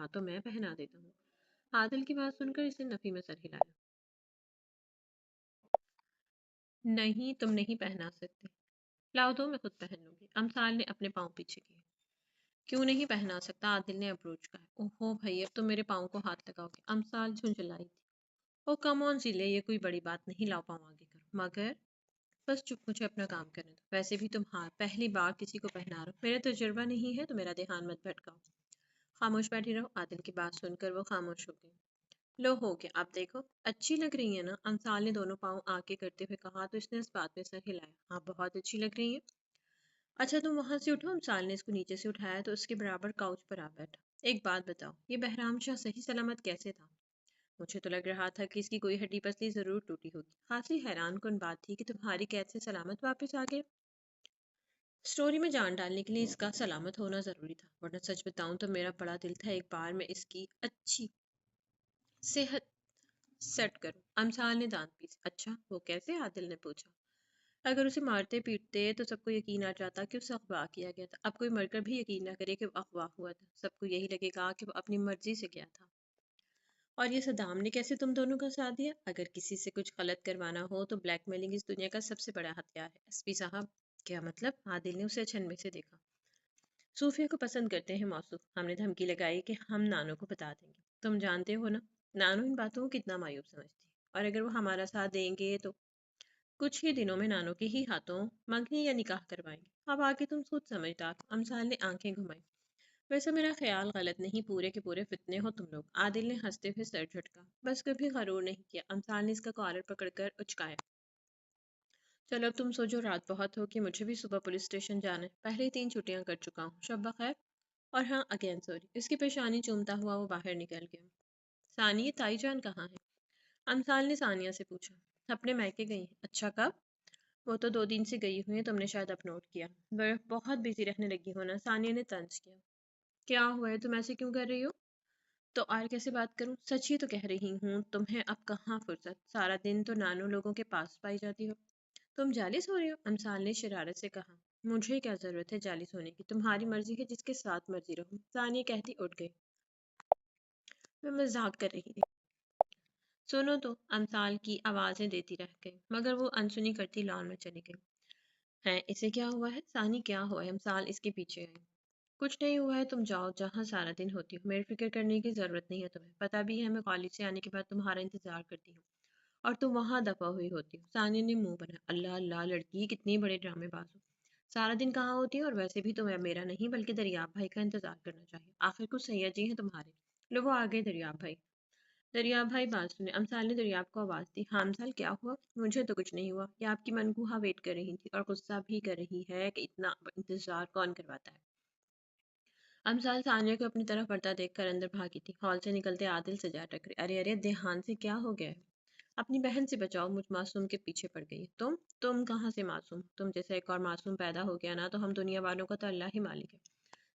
ہاں تو میں پہنا دیتا ہوں۔ عادل کی بات سن کر اس نے نفی میں سر ہلایا۔ نہیں تم نہیں پہنا سکتے۔ لاؤ دو میں خود پہن لوں گی۔ امثال نے اپنے پاؤں پیچھے کیے۔ کیوں نہیں پہنا سکتا؟ عادل نے اپروچ کہا۔ اوہو بھائی اب تم میرے پاؤں کو ہاتھ لگاؤ گے۔ امثال جھنجھلائی تھی۔ او کم آن زیلے، یہ کوئی بڑی بات نہیں، لاؤ پاؤں آگے کرو۔ مگر بس چپ، مجھے اپنا کام کرنے دو۔ ویسے بھی تم پہلی بار کسی کو پہنا رہو، میرا تجربہ نہیں ہے تو میرا دھیان مت بھٹکاؤ۔ خاموش بیٹھی رہو۔ عادل کی بات سن کر وہ خاموش ہو گئی۔ لو ہو گیا، آپ دیکھو اچھی لگ رہی ہے نا؟ امثال نے دونوں پاؤں آگے کرتے ہوئے کہا تو اس نے اس بات میں سر ہلایا۔ ہاں بہت اچھی لگ رہی ہے۔ اچھا تم وہاں سے اٹھو۔ امثال نے اس کو نیچے سے اٹھایا تو اس کے برابر کاؤچ پر آ بیٹھا۔ ایک بات بتاؤ، یہ بہرام شاہ صحیح سلامت کیسے تھا؟ مجھے تو لگ رہا تھا کہ اس کی کوئی ہڈی پسلی ضرور ٹوٹی ہوگی۔ خاصی حیران کن بات تھی کہ تمہاری قید سے سلامت واپس آ گئے۔ اسٹوری میں جان ڈالنے کے لیے اس کا سلامت ہونا ضروری تھا، ورنہ سچ بتاؤں تو میرا بڑا دل تھا ایک بار میں اس کی اچھی صحت سیٹ کروں۔ امثال نے دانت پیسے۔ اچھا وہ کیسے؟ عادل نے پوچھا۔ اگر اسے مارتے پیٹتے تو سب کو یقین آ جاتا کہ اسے اغوا کیا گیا تھا۔ اب کوئی مر کر بھی یقین نہ کرے کہ وہ اغوا ہوا تھا، سب کو یہی لگے گا کہ وہ اپنی مرضی سے گیا تھا۔ اور یہ صدام نے کیسے تم دونوں کا ساتھ دیا؟ اگر کسی سے کچھ غلط کروانا ہو تو بلیک میلنگ اس دنیا کا سب سے بڑا ہتھیار ہے۔ ایس پی صاحب کیا مطلب؟ عادل نے اسے چھنبے سے دیکھا۔ صوفیہ کو پسند کرتے ہیں موصوف، ہم نے دھمکی لگائی کہ ہم نانو کو بتا دیں گے۔ تم جانتے ہو نا نانو ان باتوں کو کتنا معیوب سمجھتی ہے، اور اگر وہ ہمارا ساتھ دیں گے تو کچھ ہی دنوں میں نانو کے ہی ہاتھوں منگنی یا نکاح کروائیں گے۔ اب آگے تم خود سمجھدار ہو۔ امثال نے آنکھیں گھمائی۔ ویسے میرا خیال غلط نہیں، پورے کے پورے فتنے ہو تم لوگ۔ عادل نے ہنستے ہوئے سر جھٹکا۔ بس کبھی غرور نہیں کیا۔ امثال نے اس کا کالر پکڑ کر اچکایا۔ چلو اب تم سو جو، رات بہت ہو کہ مجھے بھی صبح پولیس اسٹیشن جانا ہے، پہلے ہی 3 چھٹیاں کر چکا ہوں۔ شب بخیر۔ اور ہاں اگین سوری۔ اس کی پیشانی چومتا ہوا وہ باہر نکل گیا۔ ثانیہ تائی جان کہاں ہے؟ امثال نے ثانیہ سے پوچھا۔ اپنے میکے گئی ہیں۔ اچھا کب؟ وہ تو 2 دن سے گئی ہوئی ہیں، تم نے شاید اپ نوٹ کیا۔ بہت بزی رہنے لگی ہو نا؟ ثانیہ نے طنز کیا۔ کیا ہوا ہے، تم ایسے کیوں کر رہی ہو؟ تو اور کیسے بات کروں؟ سچ ہی تو کہہ رہی ہوں، تمہیں اب کہاں فرصت، سارا دن تو نانو لوگوں کے پاس پائی جاتی ہو۔ تم جالس ہو رہی ہو؟ امثال نے شرارت سے کہا۔ مجھے کیا ضرورت ہے جالس ہونے کی، تمہاری مرضی ہے، جس کے ساتھ مرضی رہو۔ ثانیہ کہتی اٹھ گئی۔ میں مذاق کر رہی تھی۔ سنو تو، امثال کی آوازیں دیتی رہ گئی، مگر وہ انسنی کرتی لان میں چلی گئی۔ ہیں اسے کیا ہوا ہے؟ ثانی کیا ہوا ہے؟ امثال اس کے پیچھے آئی۔ کچھ نہیں ہوا ہے، تم جاؤ جہاں سارا دن ہوتی ہو، میری فکر کرنے کی ضرورت نہیں ہے تمہیں، پتہ بھی ہے میں کالج سے آنے کے بعد تمہارا انتظار کرتی ہوں اور تم وہاں دفع ہوئی ہوتی ہو۔ ثانیہ نے منہ بنا۔ اللہ اللہ لڑکی، کتنی بڑے ڈرامے باز ہو، سارا دن کہاں ہوتی ہے؟ اور ویسے بھی تمہیں میرا نہیں بلکہ دریاب بھائی کا انتظار کرنا چاہیے، آخر کچھ سید جی ہیں تمہارے۔ لو وہ آگے دریاب بھائی۔ دریاب بھائی بات سنے۔ امثال نے دریاب کو آواز دی۔ ہاں امثال کیا ہوا؟ مجھے تو کچھ نہیں ہوا، یہ آپ کی منگوہا ویٹ کر رہی تھی اور غصہ بھی کر رہی ہے کہ اتنا انتظار کون کرواتا ہے۔ امثال ثانیہ کو اپنی طرف بڑھتا دیکھ کر اندر بھاگی تھی۔ ہال سے نکلتے عادل سے جا ٹکری۔ ارے ارے دھیان سے، کیا ہو گیا ہے؟ اپنی بہن سے بچاؤ، مجھ معصوم کے پیچھے پڑ گئی ہے۔ تم کہاں سے معصوم؟ تم جیسا ایک اور معصوم پیدا ہو گیا نا تو ہم دنیا والوں کا تو اللہ ہی مالک ہے۔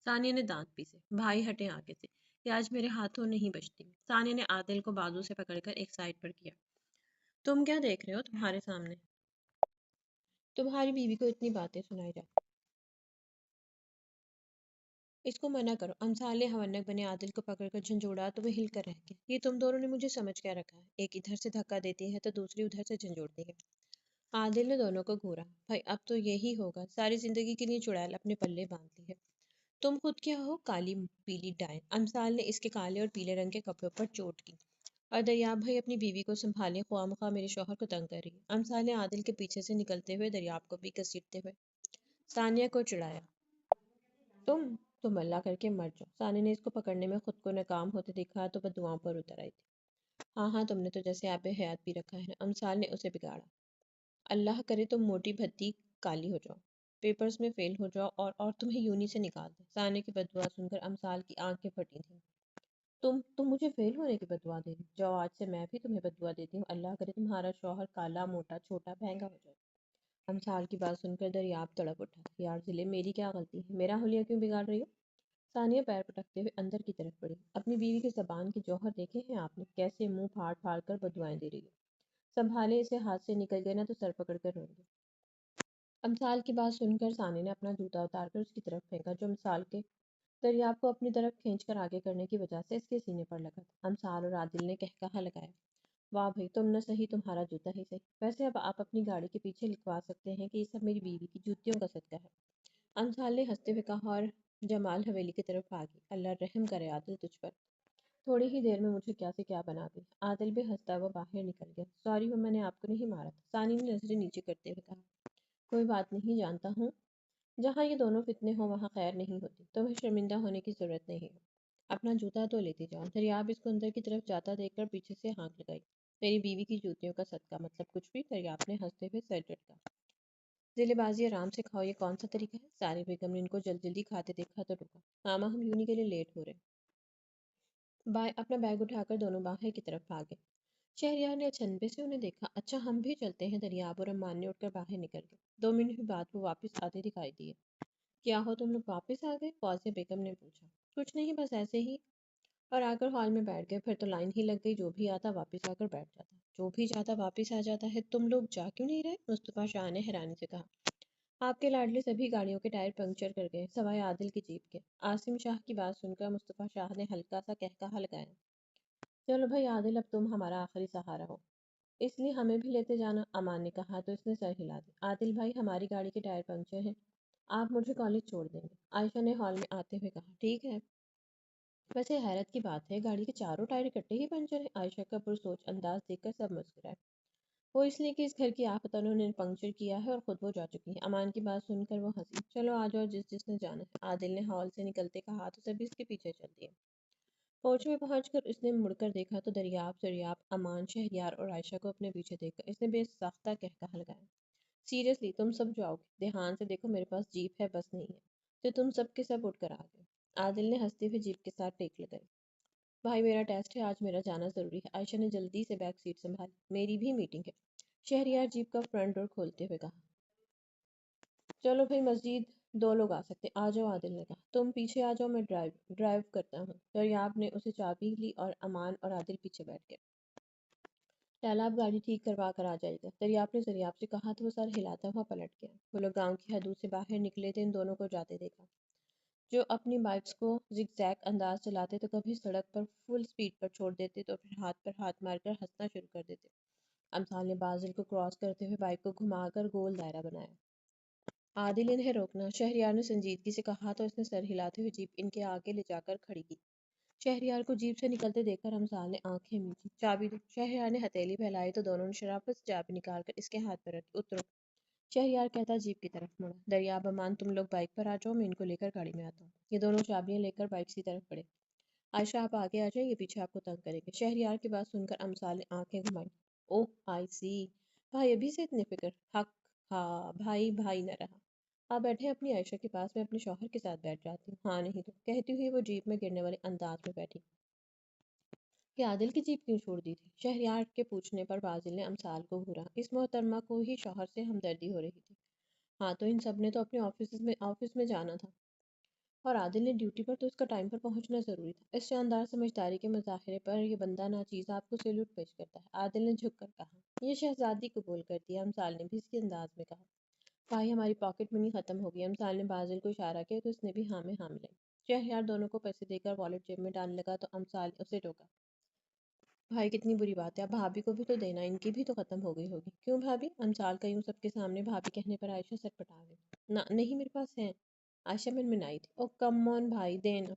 ثانیہ نے دانت پیسے۔ بھائی ہٹیں آگے سے، یہ آج میرے ہاتھوں نہیں بچتی۔ ثانیہ نے عادل کو بازو سے پکڑ کر ایک سائڈ پر کیا۔ تم کیا دیکھ رہے ہو؟ تمہارے سامنے تمہاری بیوی کو اتنی باتیں سنائی جاتی، اس کو منع کرو۔ امثال نے ہونک بنے عادل کو پکڑ کر جھنجھوڑا تو وہ ہل کر رہ گیا۔ یہ تم دونوں نے مجھے سمجھ کیا رکھا ہے؟ ایک ادھر سے دھکا دیتی ہے تو دوسری ادھر سے جھنجھوڑتی ہے۔ عادل نے دونوں کو گھورا۔ بھائی اب تو یہی ہوگا، ساری زندگی کے لیے چڑیل اپنے پلے باندھ لی ہے۔ تم خود کیا ہو؟ کالی پیلی ڈائن۔ امثال نے اس کے کالے اور پیلے رنگ کے کپڑوں پر چوٹ کی۔ اور دریاب بھائی اپنی بیوی کو سنبھالے، خواہ مخواہ میرے شوہر کو تنگ کر رہی ہے۔ امثال نے عادل کے پیچھے سے نکلتے ہوئے دریاب کو بھی گھسیٹتے ہوئے ثانیہ کو چڑھایا۔ تم اللہ کر کے مر جاؤ۔ ثانیہ نے اس کو پکڑنے میں خود کو ناکام ہوتے دیکھا تو بددعاؤں پر اتر آئی تھی۔ ہاں ہاں تم نے تو جیسے آب حیات بھی رکھا ہے۔ امثال نے اسے بگاڑا۔ اللہ کرے تم موٹی بھدی کالی ہو جاؤ، پیپرز میں فیل ہو جاؤ اور تمہیں یونی سے نکال دیں۔ ثانیہ کی بددعا سن کر امثال کی آنکھیں پھٹی تھیں۔ تم مجھے فیل ہونے کی بددعا دے رہی؟ جاؤ آج سے میں بھی تمہیں بددعا دیتی ہوں، اللہ کرے تمہارا شوہر کالا موٹا چھوٹا مہنگا ہو جائے۔ امثال کی بات سن کر دریاب تڑپ اٹھا۔ یار ضلع، میری کیا غلطی ہے؟ میرا حلیہ کیوں بگاڑ رہی ہو؟ ثانیہ پیر پٹکتے ہوئے اندر کی طرف بڑھی۔ اپنی بیوی کی زبان کے جوہر دیکھے ہیں آپ نے؟ کیسے منہ پھاڑ پھاڑ کر بددعائیں دے رہی ہے۔ سنبھالے، اسے ہاتھ سے نکل گئے نا تو سر پکڑ کر روئیں گے۔ امثال کی بات سن کر ثانیہ نے اپنا جوتا اتار کر اس کی طرف پھینکا جو امثال کے دریاب کو اپنی طرف کھینچ کر آگے کرنے کی وجہ سے اس کے سینے پر لگا تھا۔ امثال اور عادل نے کہا لگایا، واہ بھائی تم نہ صحیح تمہارا جوتا ہی صحیح، ویسے اب آپ اپنی گاڑی کے پیچھے لکھوا سکتے ہیں کہ یہ سب میری بیوی کی جوتیوں کا صدقہ ہے۔ امثال نے ہنستے ہوئے کہا اور جمال حویلی کی طرف بھاگی۔ اللہ رحم کرے عادل تجھ پر، تھوڑی ہی دیر میں مجھے کیا سے کیا بنا دی۔ عادل بھی ہنستا ہوا باہر نکل گیا۔ سوری میں نے آپ کو نہیں مارا تھا، ثانی نے نظریں نیچے کرتے ہوئے کہا۔ کوئی بات نہیں، جانتا ہوں جہاں یہ دونوں فتنے ہوں وہاں خیر نہیں ہوتی، تمہیں شرمندہ ہونے کی ضرورت نہیں ہے، اپنا جوتا تو لیتے جاؤ۔ دریاب اس کو اندر کی طرف جاتا دیکھ کر پیچھے سے ہانک لگائی، میری بیوی کی جوتیوں کا صدقہ مطلب کچھ بھی؟ دریاب نے ہنستے ہوئے سر جھٹکا، ذیل بازی آرام سے کھاؤ، یہ کون سا طریقہ ہے؟ ساری بیگم نے ان کو جلدی کھاتے دیکھا تو ٹوکا، ماما ہم یونی کے لیے لیٹ ہو رہے ہیں۔ اپنا بیگ اٹھا کر دونوں باہر کی طرف بھاگے۔ شہریار نے اچنبے سے انہیں دیکھا۔ اچھا ہم بھی چلتے ہیں، دریاب اور امان نے اٹھ کر باہر نکل گئے۔ 2 منٹ بعد وہ واپس آتے دکھائی دیے۔ کیا ہو تم لوگ واپس آ گئے؟ فوزیہ بیگم نے پوچھا۔ کچھ نہیں، بس ایسے ہی، اور آ کر ہال میں بیٹھ گئے۔ پھر تو لائن ہی لگ گئی، جو بھی آتا واپس آ کر بیٹھ جاتا، جو بھی جاتا واپس آ جاتا ہے۔ تم لوگ جا کیوں نہیں رہے؟ مصطفیٰ شاہ نے حیرانی سے کہا۔ آپ کے لاڈلے سبھی گاڑیوں کے ٹائر پنکچر کر گئے سوائے عادل کی جیپ کے۔ عاصم شاہ کی بات سن کر مصطفیٰ شاہ نے ہلکا سا کہا لگایا، چلو بھائی عادل اب تم ہمارا آخری سہارا ہو، اس لیے ہمیں بھی لیتے جانا، امان نے کہا تو اس نے سر ہلا دی۔ عادل بھائی ہماری گاڑی کے ٹائر پنکچر ہیں، آپ مجھے کالج چھوڑ دیں گے؟ عائشہ نے ہال میں آتے ہوئے کہا۔ ٹھیک ہے، ویسے حیرت کی بات ہے گاڑی کے چاروں ٹائر اکٹھے ہی پنچر ہیں۔ عائشہ کا پرسوچ انداز دیکھ کر سب مسکرائے۔ وہ اس لیے کہ اس گھر کی آفت انہوں نے پنکچر کیا ہے اور خود وہ جا چکی ہے۔ امان کی بات سن کر وہ ہنسی۔ چلو آ جاؤ جس نے جانا ہے، عادل نے ہال سے نکلتے کہا تو سبھی اس کے پیچھے چل دیے۔ فوج میں پہنچ کر اس نے مڑ کر دیکھا تو دریاب، امان، شہریار اور عائشہ کو اپنے پیچھے دیکھ کر اس نے بے ساختہ کہا لگایا، سیریسلی تم سب جاؤ گے؟ دھیان سے دیکھو میرے پاس جیپ ہے بس نہیں ہے، تو تم سب کے سب اٹھ کر آ گئے۔ عادل نے ہنستے ہوئے جیپ کے ساتھ ٹیک لگائی۔ بھائی میرا ٹیسٹ ہے، آج میرا جانا ضروری ہے۔ عائشہ نے جلدی سے بیک سیٹ سنبھالی۔ میری بھی میٹنگ ہے، شہریار جیپ کا فرنٹ ڈور کھولتے ہوئے کہا۔ چلو بھائی مزید 2 لوگ آ سکتے، آ جاؤ عادل نے کہا۔ تم پیچھے آ جاؤ، میں ڈرائیو کرتا ہوں۔ دریاب نے اسے چابی لی اور امان اور عادل پیچھے بیٹھ گئے۔ تالاب گاڑی ٹھیک کروا کر آ جائے گا، دریاب نے دریاب سے کہا تو وہ سر ہلاتا ہوا پلٹ گیا۔ وہ لوگ گاؤں کی حدود سے باہر نکلے تھے، ان دونوں کو جاتے دیکھا جو اپنی بائکس کو زگ زیگ انداز چلاتے تو کبھی سڑک پر فل سپیڈ پر چھوڑ دیتے تو پھر ہاتھ پر ہاتھ مار کر ہنسنا شروع کر دیتے۔ امثال نے بازل کو کراس کرتے ہوئے بائک کو گھما کر گول دائرہ بنایا۔ عادل انہیں روکنا، شہریار نے سنجیدگی سے کہا تو اس نے سر ہلاتے ہوئے جیپ ان کے آگے لے جا کر کھڑی کی۔ شہریار کو جیپ سے نکلتے دیکھ کر امثال نے آنکھیں میچی۔ چابی دو، شہریار نے ہتھیلی پھیلائی تو دونوں نے شرافت سے چابی نکال کر اس کے ہاتھ پر رکھی۔ اترو، شہریار کہتا جیپ کی طرف مڑا۔ دریاب، امان تم لوگ بائک پر آ جاؤ، میں ان کو لے کر گاڑی میں آتا ہوں۔ یہ دونوں چابیاں لے کر بائک کی طرف بڑھے۔ عائشہ آپ آگے آ جائیں، یہ پیچھے آپ کو تنگ کریں گے۔ شہریار کی بات سن کر امثال نے آنکھیں گھمائیں۔ اوہ آئی سی، بھائی ابھی سے اتنے فکر، حق، ہاں بھائی بھائی نہ رہا۔ آپ بیٹھے اپنی عائشہ کے پاس، میں اپنے شوہر کے ساتھ بیٹھ جاتی ہوں۔ ہاں نہیں تو، کہتی ہوئی وہ جیپ میں گرنے والے انداز میں بیٹھی۔ کہ عادل کی جیپ کیوں چھوڑ دی تھی؟ شہریار کے پوچھنے پر بازل نے امثال کو گھورا۔ اس محترمہ کو ہی شوہر سے ہمدردی ہو رہی تھی۔ ہاں تو ان سب نے تو اپنے آفس میں جانا تھا، اور عادل نے ڈیوٹی پر، تو اس کا ٹائم پر پہنچنا ضروری تھا۔ اس شاندار سمجھداری کے مظاہرے پر یہ بندہ ناچیز آپ کو سیلوٹ پیش کرتا ہے، عادل نے جھک کر کہا۔ یہ شہزادی قبول کر دیا، امثال نے بھی اس کے انداز میں کہا۔ بھائی ہماری پاکٹ منی ختم ہو گئی، امثال نے بازل کو اشارہ کیا تو اس نے بھی ہاں میں ہاں ملائی۔ شہریار دونوں کو پیسے دے کر والیٹ جیب میں ڈالنے لگا تو امثال اسے ٹوکا۔ بھائی کتنی بری بات ہے، اب بھابھی کو بھی تو دینا، ان کی بھی تو ختم ہو گئی ہوگی۔ کیوں بھابھی؟ امثال کا یوں سب کے سامنے بھابھی کہنے پر عائشہ سر پٹا گئی۔ نہیں میرے پاس ہیں، عائشہ منمنائی تھی۔ او کم آن بھائی دینا،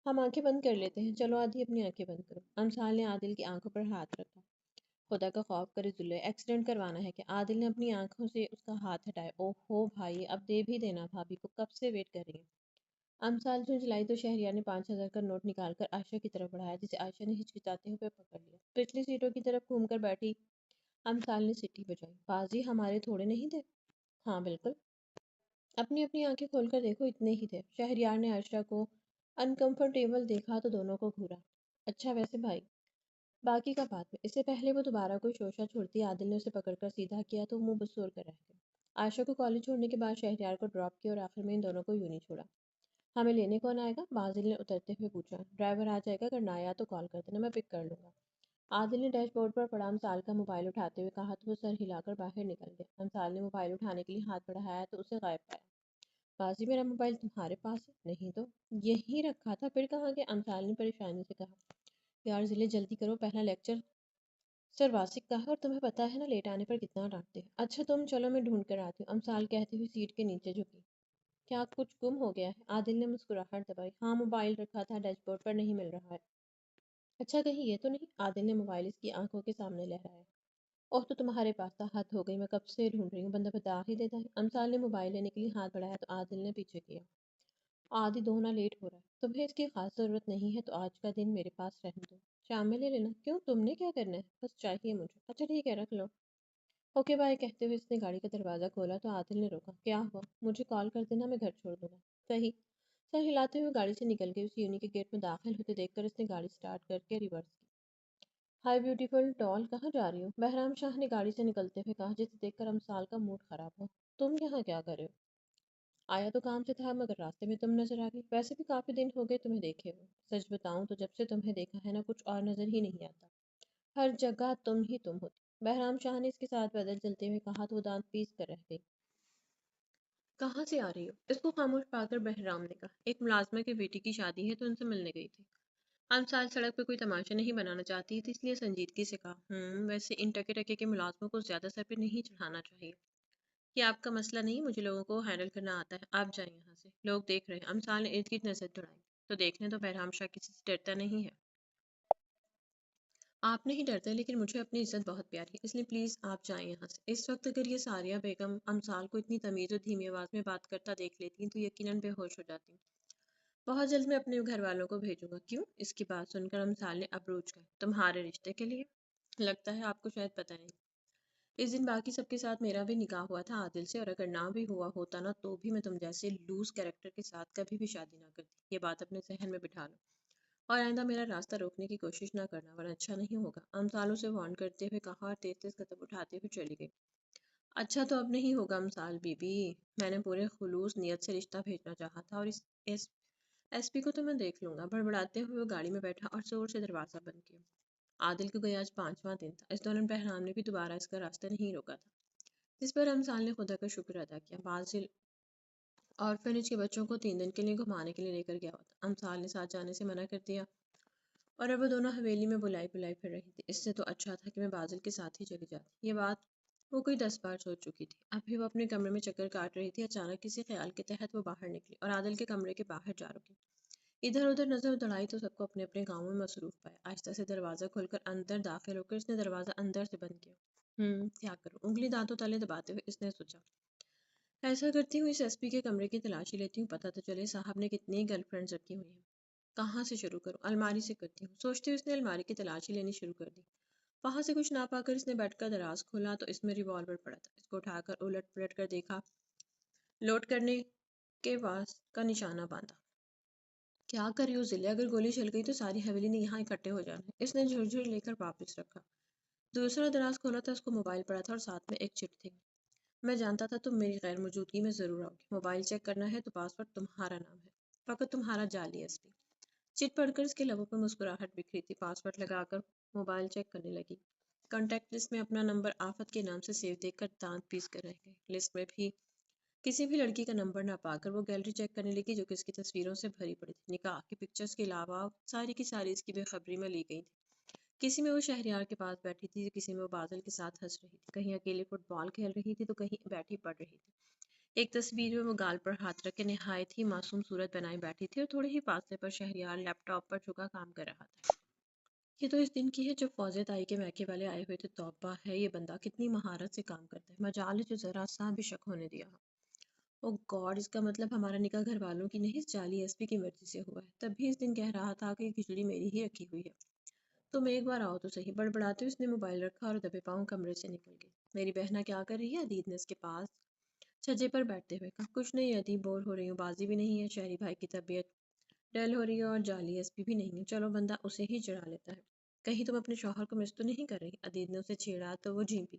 ہم آنکھیں بند کر لیتے ہیں، چلو آدھی اپنی آنکھیں بند کرو۔ امثال نے عادل کی آنکھوں پر ہاتھ رکھا۔ خدا کا خوف کرے ذلے، ایکسیڈنٹ کروانا ہے کیا؟ عادل نے اپنی آنکھوں سے اس کا ہاتھ ہٹایا۔ او ہو بھائی اب دے بھی دینا، بھابھی کو کب سے ویٹ کر رہی ہیں۔ امثال جھنجھلائی تو شہریار نے 5,000 کا نوٹ نکال کر عائشہ کی طرف بڑھایا، جسے عائشہ نے ہچکچاتے ہوئے پکڑ لیا۔ پچھلی سیٹوں کی طرف گھوم کر بیٹھی امثال نے سٹی بجائی۔ بازی ہمارے تھوڑے نہیں تھے؟ ہاں بالکل، اپنی اپنی آنکھیں کھول کر دیکھو، اتنے ہی تھے۔ شہریار نے عائشہ کو انکمفرٹیبل دیکھا تو دونوں کو گھورا۔ اچھا ویسے بھائی باقی کا بعد میں، اس سے پہلے وہ دوبارہ کوئی شوشہ چھوڑتی عادل نے اسے پکڑ کر سیدھا کیا تو منہ بسور کر رہ گیا۔ عائشہ کو کالج چھوڑنے کے بعد شہریار کو ڈراپ کیا اور آخر میں ان دونوں کو یوں نہیں چھوڑا۔ ہمیں لینے کون آئے گا؟ بازل نے اترتے ہوئے پوچھا۔ ڈرائیور آ جائے گا، اگر نہ آیا تو کال کر دینا، میں پک کر لوں گا۔ عادل نے ڈیش بورڈ پر پڑا امثال کا موبائل اٹھاتے ہوئے کہا تو وہ سر ہلا کر باہر نکل گیا۔ امثال نے موبائل اٹھانے کے لیے ہاتھ بڑھایا تو اسے غائب پایا۔ بازی میرا موبائل تمہارے پاس ہے؟ نہیں تو یہی رکھا تھا، پھر کہاں کہ امثال نے پریشانی سے کہا یار ضلع جلدی کرو، پہلا لیکچر سر واسق کا ہے اور تمہیں پتہ ہے نا لیٹ آنے پر کتنا ڈانٹتے ہیں۔ اچھا تم چلو میں ڈھونڈ کر آتی ہوں، امثال کہتی ہوئی سیٹ کے نیچے جھکی۔ کیا کچھ گم ہو گیا ہے؟ عادل نے مسکراہٹ دبائی۔ ہاں موبائل رکھا تھا ڈیش بورڈ پر، نہیں مل رہا ہے۔ اچھا کہیں یہ تو نہیں؟ عادل نے موبائل اس کی آنکھوں کے سامنے لہرایا۔ اوہ تو تمہارے پاس تھا، حد ہو گئی، میں کب سے ڈھونڈ رہی ہوں، بندہ بتا ہی دیتا ہے۔ امثال نے موبائل لینے کے لیے ہاتھ بڑھایا تو عادل نے پیچھے کیا۔ آدھی دونا لیٹ ہو رہا ہے، تمہیں اس کی خاص ضرورت نہیں ہے تو آج کا دن میرے پاس رہنے دو، شام میں لے لینا۔ کیوں، تم نے کیا کرنا ہے؟ بس چاہیے مجھے۔ اچھا ٹھیک ہے رکھ لو۔ اوکے بائے کہتے ہوئے اس نے گاڑی کا دروازہ کھولا تو عادل نے روکا۔ کیا ہوا؟ مجھے کال کر دینا، میں گھر چھوڑ دوں گا۔ صحیح۔ سر ہلاتے ہوئے گاڑی سے نکل گئی۔ اس یونی کے گیٹ میں داخل ہوتے دیکھ کر اس نے گاڑی سٹارٹ کر کے ریورس کی۔ ہائی بیوٹیفل ڈال، کہاں جا رہی ہو؟ بہرام شاہ نے گاڑی سے نکلتے ہوئے کہا، جسے دیکھ کر امثال کا موڈ خراب ہو۔ تم یہاں کیا کر رہے ہو؟ آیا تو کام سے تھا مگر راستے میں تم نظر آ گئی، ویسے بھی کافی دن ہو گئے تمہیں دیکھے ہوئے۔ سچ بتاؤں تو جب سے تمہیں دیکھا ہے نا کچھ اور نظر ہی نہیں آتا، ہر جگہ تم ہی تم ہوتی۔ بہرام شاہ نے اس کے ساتھ بدل چلتے ہوئے کہا تو وہ دانت پیس کر رہ گئی۔ کہاں سے آ رہی ہو؟ اس کو خاموش پا کر بہرام نے کہا، ایک ملازمہ کی بیٹی کی شادی ہے تو ان سے ملنے گئی تھی۔ امثال سڑک پہ کوئی تماشا نہیں بنانا چاہتی تھی، اس لیے سنجیدگی سے کہا، ویسے ان ٹکے ٹکے کے ملازموں کو زیادہ سر پہ نہیں چڑھانا چاہیے۔ یہ آپ کا مسئلہ نہیں، مجھے لوگوں کو ہینڈل کرنا آتا ہے، آپ جائیں یہاں سے، لوگ دیکھ رہے ہیں۔ امثال نے ارد گرد نظر دوڑائی تو دیکھنے تو بہرام شاہ کسی سے ڈرتا نہیں ہے۔ آپ نہیں ڈرتے لیکن مجھے اپنی عزت بہت پیاری ہے، اس لیے پلیز آپ جائیں یہاں سے۔ اس وقت اگر یہ ساریہ بیگم امثال کو اتنی تمیز اور دھیمی آواز میں بات کرتا دیکھ لیتی تو یقیناً بے ہوش ہو جاتی۔ بہت جلد میں اپنے گھر والوں کو بھیجوں گا۔ کیوں؟ اس کی بات سن کر امثال نے ابروچ کہا، تمہارے رشتے کے لیے؟ لگتا ہے آپ کو شاید پتہ نہیں، اس دن باقی سب کے ساتھ میرا بھی نکاح ہوا تھا عادل سے، اور اگر نہ بھی ہوا ہوتا نا تو بھی میں تم جیسے لوز کیریکٹر کے ساتھ کبھی بھی شادی نہ کرتی۔ یہ بات اپنے ذہن میں بٹھا لو اور آئندہ میرا راستہ روکنے کی کوشش نہ کرنا ورنہ اچھا نہیں ہوگا۔ امثال سے وارن کرتے ہوئے کہا اور تیز تیز قدم اٹھاتے ہوئے چلی گئی۔ اچھا تو اب نہیں ہوگا امثال بی بی، میں نے پورے خلوص نیت سے رشتہ بھیجنا چاہا تھا اور اس ایس پی کو تو میں دیکھ لوں گا۔ بڑبڑاتے ہوئے وہ گاڑی میں بیٹھا اور زور سے دروازہ بند کیا۔ عادل کو گیا آج 5واں دن تھا، اس دوران بہرام نے بھی دوبارہ اس کا راستہ نہیں روکا تھا، جس پر امثال نے خدا کا شکر ادا کیا۔ بازل آرفنیج کے بچوں کو 3 دن کے لیے گھمانے کے لیے لے کر گیا ہوا تھا، امثال نے ساتھ جانے سے منع کر دیا اور اب وہ دونوں حویلی میں بلائی پھر رہی تھی۔ اس سے تو اچھا تھا کہ میں بازل کے ساتھ ہی چلی جاتی۔ یہ بات وہ کوئی 10 بار سوچ چکی تھی۔ اب بھی وہ اپنے کمرے میں چکر کاٹ رہی تھی، اچانک کسی خیال کے تحت وہ باہر نکلی اور عادل کے کمرے کے باہر جا رکی۔ ادھر ادھر نظر دوڑائی تو سب کو اپنے اپنے کاموں میں مصروف پایا۔ آہستہ سے دروازہ کھول کر اندر داخل ہو کر اس نے دروازہ اندر سے بند کیا۔ کیا کروں؟ انگلی دانتوں تلے دباتے ہوئے اس نے سوچا۔ ایسا کرتی ہوں اس ایس پی کے کمرے کی تلاشی لیتی ہوں، پتہ تو چلے صاحب نے کتنی گرل فرینڈز رکھی ہوئی ہیں۔ کہاں سے شروع کروں؟ الماری سے کرتی ہوں، سوچتے ہوئے اس نے الماری کی تلاشی لینی شروع کر دی۔ وہاں سے کچھ نہ پا کر اس نے بیڈ کا دراز کھولا تو اس میں ریوالور پڑا تھا۔ اس کو اٹھا کر الٹ پلٹ کر دیکھا، لوڈ کرنے کے واس کا نشانہ باندھا۔ کیا کر رہی ہو ضلع، اگر گولی چل گئی تو ساری حویلی نے یہاں اکٹھے ہو جانا ہے۔ اس نے جھرجھر لے کر واپس رکھا۔ دوسرا دراز کھولا تھا، اس کو موبائل پڑا تھا اور ساتھ میں ایک چٹ تھی۔ میں جانتا تھا تم میری غیر موجودگی میں ضرور آؤ گی، موبائل چیک کرنا ہے تو پاسورڈ تمہارا نام ہے، فقط تمہارا جعلی ایس پی۔ چٹ پڑھ کر اس کے لبوں پر مسکراہٹ بکھری تھی، پاسورڈ لگا کر موبائل چیک کرنے لگی۔ کانٹیکٹ لسٹ میں اپنا نمبر آفت کے نام سے سیو دیکھ کر دانت پیس کر رہ گئی۔ لسٹ میں بھی کسی بھی لڑکی کا نمبر نہ پا کر وہ گیلری چیک کرنے لگی جو کہ اس کی تصویروں سے بھری پڑی تھی۔ نکاح کی پکچرز کے علاوہ ساری کی ساری اس کی بے خبری میں لی گئی تھی۔ کسی میں وہ شہریار کے پاس بیٹھی تھی، کسی میں وہ بادل کے ساتھ ہنس رہی تھی، کہیں اکیلے فٹ بال کھیل رہی تھی تو کہیں بیٹھی پڑھ رہی تھی۔ ایک تصویر میں وہ گال پر ہاتھ رکھ کے نہایت ہی معصوم صورت بنائے بیٹھی تھی اور تھوڑے ہی فاصلے پر شہریار لیپ ٹاپ پر جھکا کام کر رہا تھا۔ یہ تو اس دن کی ہے جب فوزیہ تائی کے میکے والے آئے ہوئے تھے۔ توبہ ہے، یہ بندہ کتنی مہارت سے کام کرتا ہے، مجال ہے جو ذرا سا بھی شک ہونے دیا ہو۔ او گاڈ، اس کا مطلب ہمارا نکاح گھر والوں کی نہیں، اس جعلی ایس پی کی مرضی سے ہوا ہے۔ تب بھی اس دن کہہ رہا تھا کہ یہ کھچڑی میری ہی رکھی ہوئی ہے۔ تم ایک بار آؤ تو صحیح۔ بڑبڑاتے اس نے موبائل رکھا اور دبے پاؤں کمرے سے نکل گئی۔ میری بہنا کیا کر رہی ہے؟ عدید نے اس کے پاس چھجے پر بیٹھتے ہوئے کہا۔ کچھ نہیں عدید، بور ہو رہی ہوں، بازی بھی نہیں ہے، شہری بھائی کی طبیعت ڈل ہو رہی ہے اور جعلی ایس پی بھی نہیں ہے، چلو بندہ اسے ہی چڑھا لیتا ہے۔ کہیں تم اپنے شوہر کو مس تو نہیں کر رہی؟ عدید نے اسے چھیڑا تو وہ جھیمپی۔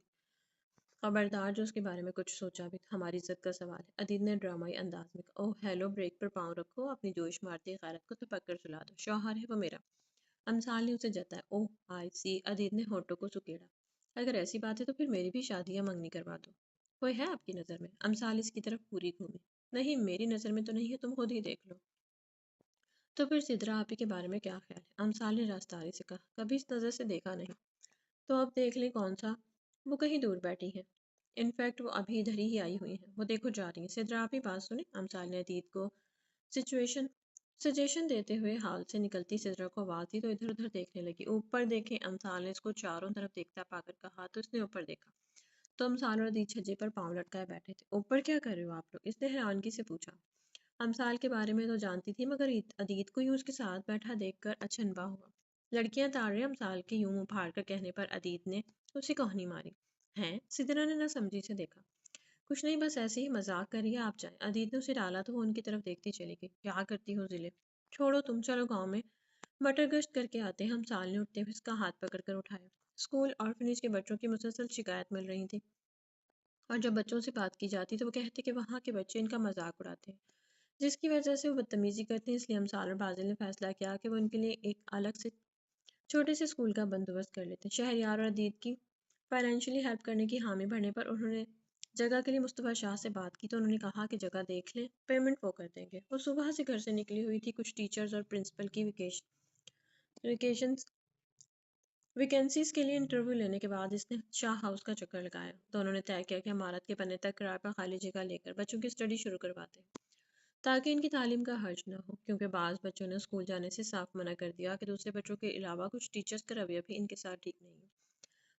خبردار جو اس کے بارے میں کچھ سوچا بھی، ہماری عزت کا سوال ہے، عدید نے ڈرامائی انداز میں کہا۔ اوہ ہیلو، بریک پر پاؤں رکھو، اپنی جوش مارتی غیرت کو تو پکڑ سلا دو، شوہر ہے وہ میرا۔ امثال نے اسے جتایا۔ اوہ آئی سی، عدید نے ہونٹوں کو سکیڑا۔ اگر ایسی بات ہے تو پھر میری بھی شادی یا منگنی کروا دو، کوئی ہے آپ کی نظر میں؟ امثال اس کی طرف پوری گھومی۔ نہیں، میری نظر میں تو نہیں ہے، تم خود ہی دیکھ لو۔ تو پھر سدرا آپی کے بارے میں کیا خیال ہے؟ امثال نے راستاری سے کہا، کبھی اس نظر سے دیکھا نہیں۔ تو اب دیکھ لیں کون سا؟ وہ کہیں دور بیٹھی ہیں، انفیکٹ وہ ابھی ادھر ہی آئی ہوئی ہیں، وہ دیکھو جا رہی ہیں۔ سدرا آپی بات سنیں، امثال نے عتیق کو سچویشن سجیشن دیتے ہوئے ہال سے نکلتی سدرا کو آواز دی تو ادھر ادھر دیکھنے لگی۔ اوپر دیکھیں، امثال نے اس کو چاروں طرف دیکھتا پا کر کہا تو اس نے اوپر دیکھا تو امثال اور عتیق چھجے پر پاؤں لٹکائے بیٹھے تھے۔ اوپر کیا کر رہے ہو آپ لوگ؟ اس نے حیرانگی سے پوچھا۔ امثال کے بارے میں تو جانتی تھی مگر عدید کو یوں اس کے ساتھ بیٹھا دیکھ کر اچنبا ہوا۔ لڑکیاں تاڑ رہے، امثال کے یوں منہ پھاڑ کر کہنے پر عدید نے اسے کوہنی ماری۔ ہیں؟ سدرا نے نہ سمجھی سے دیکھا۔ کچھ نہیں، بس ایسے ہی مذاق کر رہی ہے، آپ جائیں۔ عدید نے اسے ڈالا تو وہ ان کی طرف دیکھتی چلی گئی۔ کیا کرتی ہو ضلع؟ چھوڑو تم، چلو گاؤں میں بٹر گشت کر کے آتے ہیں۔ امثال نے اٹھتے ہوئے اس کا ہاتھ پکڑ کر اٹھایا۔ اسکول آرفنیج کے بچوں کی مسلسل شکایت مل رہی تھی اور جب بچوں سے بات کی جاتی تو وہ کہتے کہ وہاں کے بچے ان کا مذاق اڑاتے ہیں، جس کی وجہ سے وہ بدتمیزی کرتے ہیں۔ اس لیے امثال اور بازل نے فیصلہ کیا کہ وہ ان کے لیے ایک الگ سے چھوٹے سے اسکول کا بندوبست کر لیتے ہیں۔ شہریار اور عدید کی فائنینشلی ہیلپ کرنے کی حامی بھرنے پر انہوں نے جگہ کے لیے مصطفیٰ شاہ سے بات کی تو انہوں نے کہا کہ جگہ دیکھ لیں، پیمنٹ وہ کر دیں گے۔ وہ صبح سے گھر سے نکلی ہوئی تھی، کچھ ٹیچرز اور پرنسپل کی ویکیشنز ویکینسیز کے لیے انٹرویو لینے کے بعد اس نے شاہ ہاؤس کا چکر لگایا۔ دونوں نے طے کیا کہ عمارت کے بننے تک کرائے پر خالی جگہ لے کر بچوں کی اسٹڈی شروع کرواتے ہیں تاکہ ان کی تعلیم کا حرج نہ ہو، کیونکہ بعض بچوں نے اسکول جانے سے صاف منع کر دیا کہ دوسرے بچوں کے علاوہ کچھ ٹیچرز کا رویہ بھی ان کے ساتھ ٹھیک نہیں ہے۔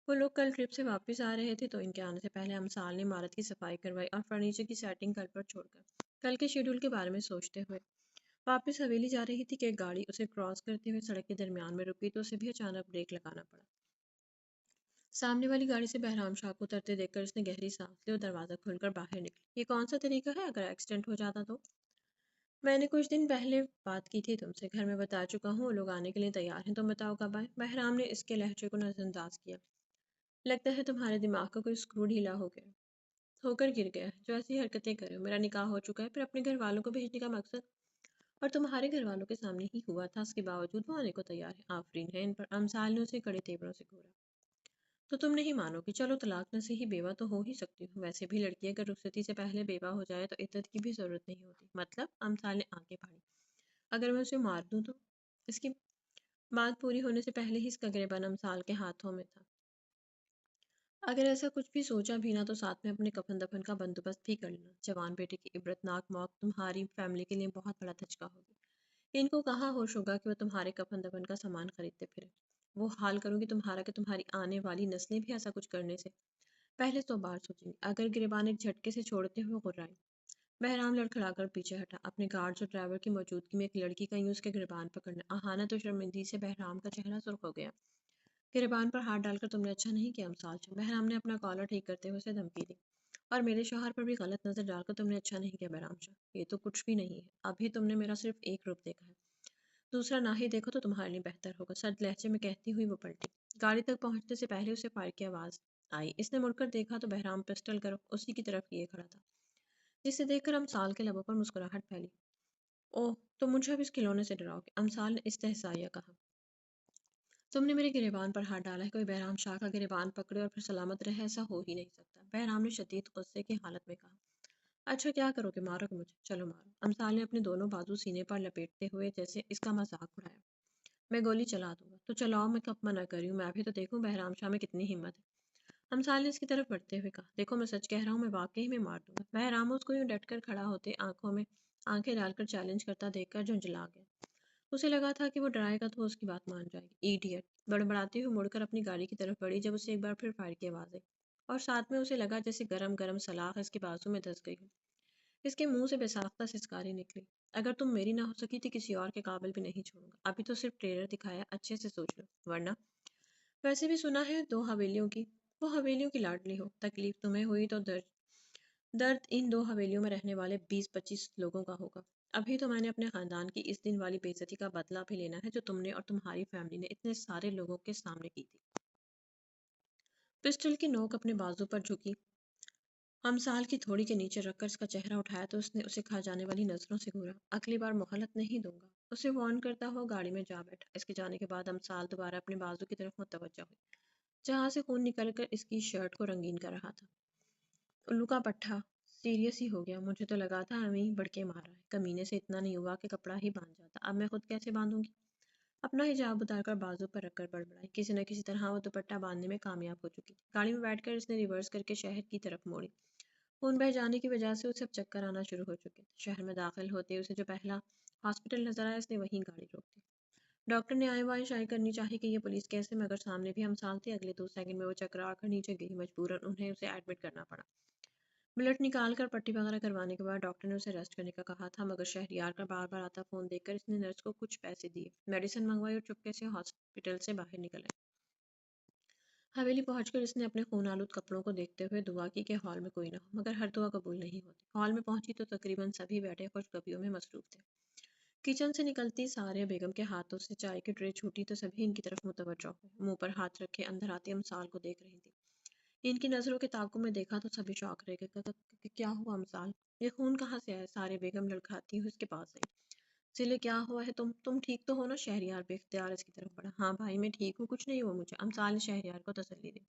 وہ لوگ کل ٹرپ سے واپس آ رہے تھے تو ان کے آنے سے پہلے امثال نے عمارت کی صفائی کروائی اور فرنیچر کی سیٹنگ کل پر چھوڑ کر کل کے شیڈول کے بارے میں سوچتے ہوئے واپس حویلی جا رہی تھی کہ ایک گاڑی اسے کراس کرتے ہوئے سڑک کے درمیان میں رکی تو اسے بھی اچانک بریک لگانا پڑا۔ سامنے والی گاڑی سے بہرام شاہ کو اترتے دیکھ کر اس نے گہری سانس لی اور دروازہ کھول کر باہر نکلی۔ یہ کون سا طریقہ ہے اگر ایکسیڈنٹ ہو جاتا تو؟ میں نے کچھ دن پہلے بات کی تھی تم سے، گھر میں بتا چکا ہوں، وہ لوگ آنے کے لیے تیار ہیں، تم بتاؤ کب آئیں؟ بہرام نے اس کے لہجے کو نظر انداز کیا۔ لگتا ہے تمہارے دماغ کا کوئی اسکرو ڈھیلا ہو کر گر گیا ہے جو ایسی حرکتیں کرے ہو۔ میرا نکاح ہو چکا ہے، پھر اپنے گھر والوں کو بھیجنے کا مقصد اور تمہارے گھر والوں کے سامنے ہی ہوا تھا، اس کے باوجود وہ آنے کو تیار ہے۔ آفرین ہے ان پر، امثال نے اسے کڑے تیوروں سے گھورا۔ تو تم نہیں مانو گی؟ چلو طلاق نہ صحیح بیوہ تو ہو ہی سکتی ہوں، ویسے بھی لڑکی اگر رخصتی سے پہلے بیوہ ہو جائے تو عدت کی بھی ضرورت نہیں ہوتی۔ مطلب؟ امثال نے آنکھیں پھاڑی۔ اگر میں اسے مار دوں تو؟ اس کی بات پوری ہونے سے پہلے ہی اس کا گریبان امثال کے ہاتھوں میں تھا۔ اگر ایسا کچھ بھی سوچا بھی نہ تو ساتھ میں اپنے کفن دفن کا بندوبست بھی کر لینا۔ جوان بیٹے کی عبرتناک موت تمہاری فیملی کے لیے بہت بڑا دھچکا ہوگی۔ ان کو کہاں ہوش ہوگا کہ وہ تمہارے کفن دفن کا سامان خریدتے پھرے۔ وہ حال کروں گی تمہارا کہ تمہاری آنے والی نسلیں بھی ایسا کچھ کرنے سے پہلے 100 بار سوچیں گی۔ اگر گریبان ایک جھٹکے سے چھوڑتے ہوئے غرائی۔ بہرام لڑکھڑا کر پیچھے ہٹا، اپنے گارڈز اور ڈرائیور کی موجودگی میں ایک لڑکی کا یوں اس کے گریبان پکڑنا اہانت اور شرمندگی سے بہرام کا چہرہ سرخ ہو گیا۔ گریبان پر ہاتھ ڈال کر تم نے اچھا نہیں کیا امثال جان، بہرام نے اپنا کالر ٹھیک کرتے ہوئے اسے دھمکی دی۔ اور میرے شوہر پر بھی غلط نظر ڈال کر تم نے اچھا نہیں کیا بہرام شاہ، یہ تو کچھ بھی نہیں ہے، ابھی تم نے میرا صرف ایک روپ دیکھا ہے، دوسرا نہ ہی دیکھو تو تمہارے لیے بہتر ہوگا، سرد لہجے میں کہتی ہوئی وہ پلٹی۔ گاڑی تک پہنچنے سے پہلے اسے فائر کی آواز آئی، اس نے مڑ کر دیکھا تو بہرام پسٹل کرو اسی کی طرف کیے کھڑا تھا، جسے دیکھ کر امثال کے لبوں پر مسکراہٹ پھیلی۔ اوہ، تم مجھے اب اس کھلونے سے ڈراؤ گے؟ امثال نے استہزائیہ کہا۔ تم نے میرے گریبان پر ہاتھ ڈالا ہے، کوئی بہرام شاہ کا گریبان پکڑے اور پھر سلامت رہے، ایسا ہو ہی نہیں سکتا، بہرام نے شدید غصے کی حالت میں کہا۔ اچھا کیا کرو گے؟ مارو گے مجھے؟ چلو مارو۔ امثال نے اپنے دونوں بازو سینے پر لپیٹتے ہوئے جیسے اس کا مذاق اڑایا۔ میں گولی چلا دوں گا۔ تو چلاؤ، میں کب منع کر رہی ہوں، میں بھی تو دیکھوں بہرام شاہ میں کتنی ہمت ہے۔ امثال نے اس کی طرف بڑھتے ہوئے کہا، دیکھو میں سچ کہہ رہا ہوں، میں واقعی میں مار دوں گا۔ بہرام اس کو یوں ڈٹ کر کھڑا ہوتے آنکھوں میں آنکھیں ڈال کر چیلنج کرتا دیکھ کر جھنجھلا گیا۔ اسے لگا تھا کہ وہ ڈرائے گا تو وہ اس کی بات مان جائے گی۔ ایڈیٹ! بڑبڑاتے ہوئے مڑ کر اپنی گاڑی کی طرف بڑھی جب اسے ایک بار پھر فائر کی آواز آئی اور ساتھ میں اسے لگا جیسے گرم گرم سلاخ اس کے بازو میں دھس گئی ہو۔ اس کے منہ سے بے ساختہ سسکاری نکلی۔ اگر تم میری نہ ہو سکی تھی کسی اور کے قابل بھی نہیں چھوڑوں گا، ابھی تو صرف ٹریلر دکھایا، اچھے سے سوچ لو ورنہ۔ ویسے بھی سنا ہے دو حویلیوں کی، وہ حویلیوں کی لاڈلی ہو، تکلیف تمہیں ہوئی تو درد ان دو حویلیوں میں رہنے والے 20-25 لوگوں کا ہوگا۔ ابھی تو میں نے اپنے خاندان کی اس دن والی بے عزتی کا بدلہ بھی لینا ہے جو تم نے اور تمہاری فیملی نے اتنے سارے لوگوں کے سامنے کی تھی۔ پسٹل کی نوک اپنے بازو پر جھکی امثال کی تھوڑی کے نیچے رکھ کر اس کا چہرہ اٹھایا تو اس نے اسے کھا جانے والی نظروں سے گھورا۔ اگلی بار مہلت نہیں دوں گا، اسے وارن کرتا ہوا گاڑی میں جا بیٹھا۔ اس کے جانے کے بعد امثال دوبارہ اپنے بازو کی طرف متوجہ ہوئی جہاں سے خون نکل کر اس کی شرٹ کو رنگین کر رہا تھا۔ الو کا پٹھا سیریس ہی ہو گیا، مجھے تو لگا تھا ہمیں ہی بڑھ کے مارا ہے، کمینے سے اتنا نہیں ہوا کہ کپڑا ہی باندھ جاتا، اب میں خود کیسے باندھوں گی؟ اپنا حجاب اتار کر بازو پر رکھ کر بڑبڑائی، کسی نہ کسی طرح وہ دوپٹہ باندھنے میں کامیاب ہو چکی تھی۔ گاڑی میں بیٹھ کر اس نے ریورس کر کے شہر کی طرف موڑی، خون بہہ جانے کی وجہ سے اسے اب چکر آنا شروع ہو چکے تھے۔ شہر میں داخل ہوتے ہی اسے جو پہلا ہاسپٹل نظر آیا اس نے وہیں گاڑی روک دی۔ ڈاکٹر نے آئیں بائیں شائع کرنی چاہی کہ یہ پولیس کیسے، مگر سامنے بھی ہم سال تھے، اگلے 2 سیکنڈ میں وہ چکرا کر نیچے گئی، مجبوراً انہیں اسے ایڈمٹ کرنا پڑا۔ بلڈ نکال کر پٹی وغیرہ کروانے کے بعد ڈاکٹر نے اسے ریسٹ کرنے کا کہا تھا، مگر شہریار کا بار بار آتا فون دیکھ کر اس نے نرس کو کچھ پیسے دیے، میڈیسن منگوائی اور چپکے سے ہاسپٹل سے باہر نکل آئی۔ حویلی پہنچ کر اس نے اپنے خون آلود کپڑوں کو دیکھتے ہوئے دعا کی کہ ہال میں کوئی نہ ہو، مگر ہر دعا قبول نہیں ہوتی۔ ہال میں پہنچی تو تقریباً سبھی بیٹھے خوشگپیوں میں مصروف تھے۔ کچن سے نکلتی ساریہ بیگم کے ہاتھوں سے چائے کی ٹرے چھوٹی تو سبھی ان کی طرف متوجہ ہوئے، منہ پر ہاتھ رکھے اندر آتی امسال کو دیکھ رہی تھی۔ ان کی نظروں کے تعاقب میں دیکھا تو سبھی شوق رہ گئے کہ کیا ہوا امسال، یہ خون کہاں سے آیا؟ سارے بیگم لڑکھاتی ہوئی اس کے پاس آئی۔ ضلع کیا ہوا ہے؟ تم ٹھیک تو ہو نا؟ شہریار بے اختیار اس کی طرف بڑھا۔ ہاں بھائی میں ٹھیک ہوں، کچھ نہیں ہوا مجھے، امسال نے شہریار کو تسلی دی۔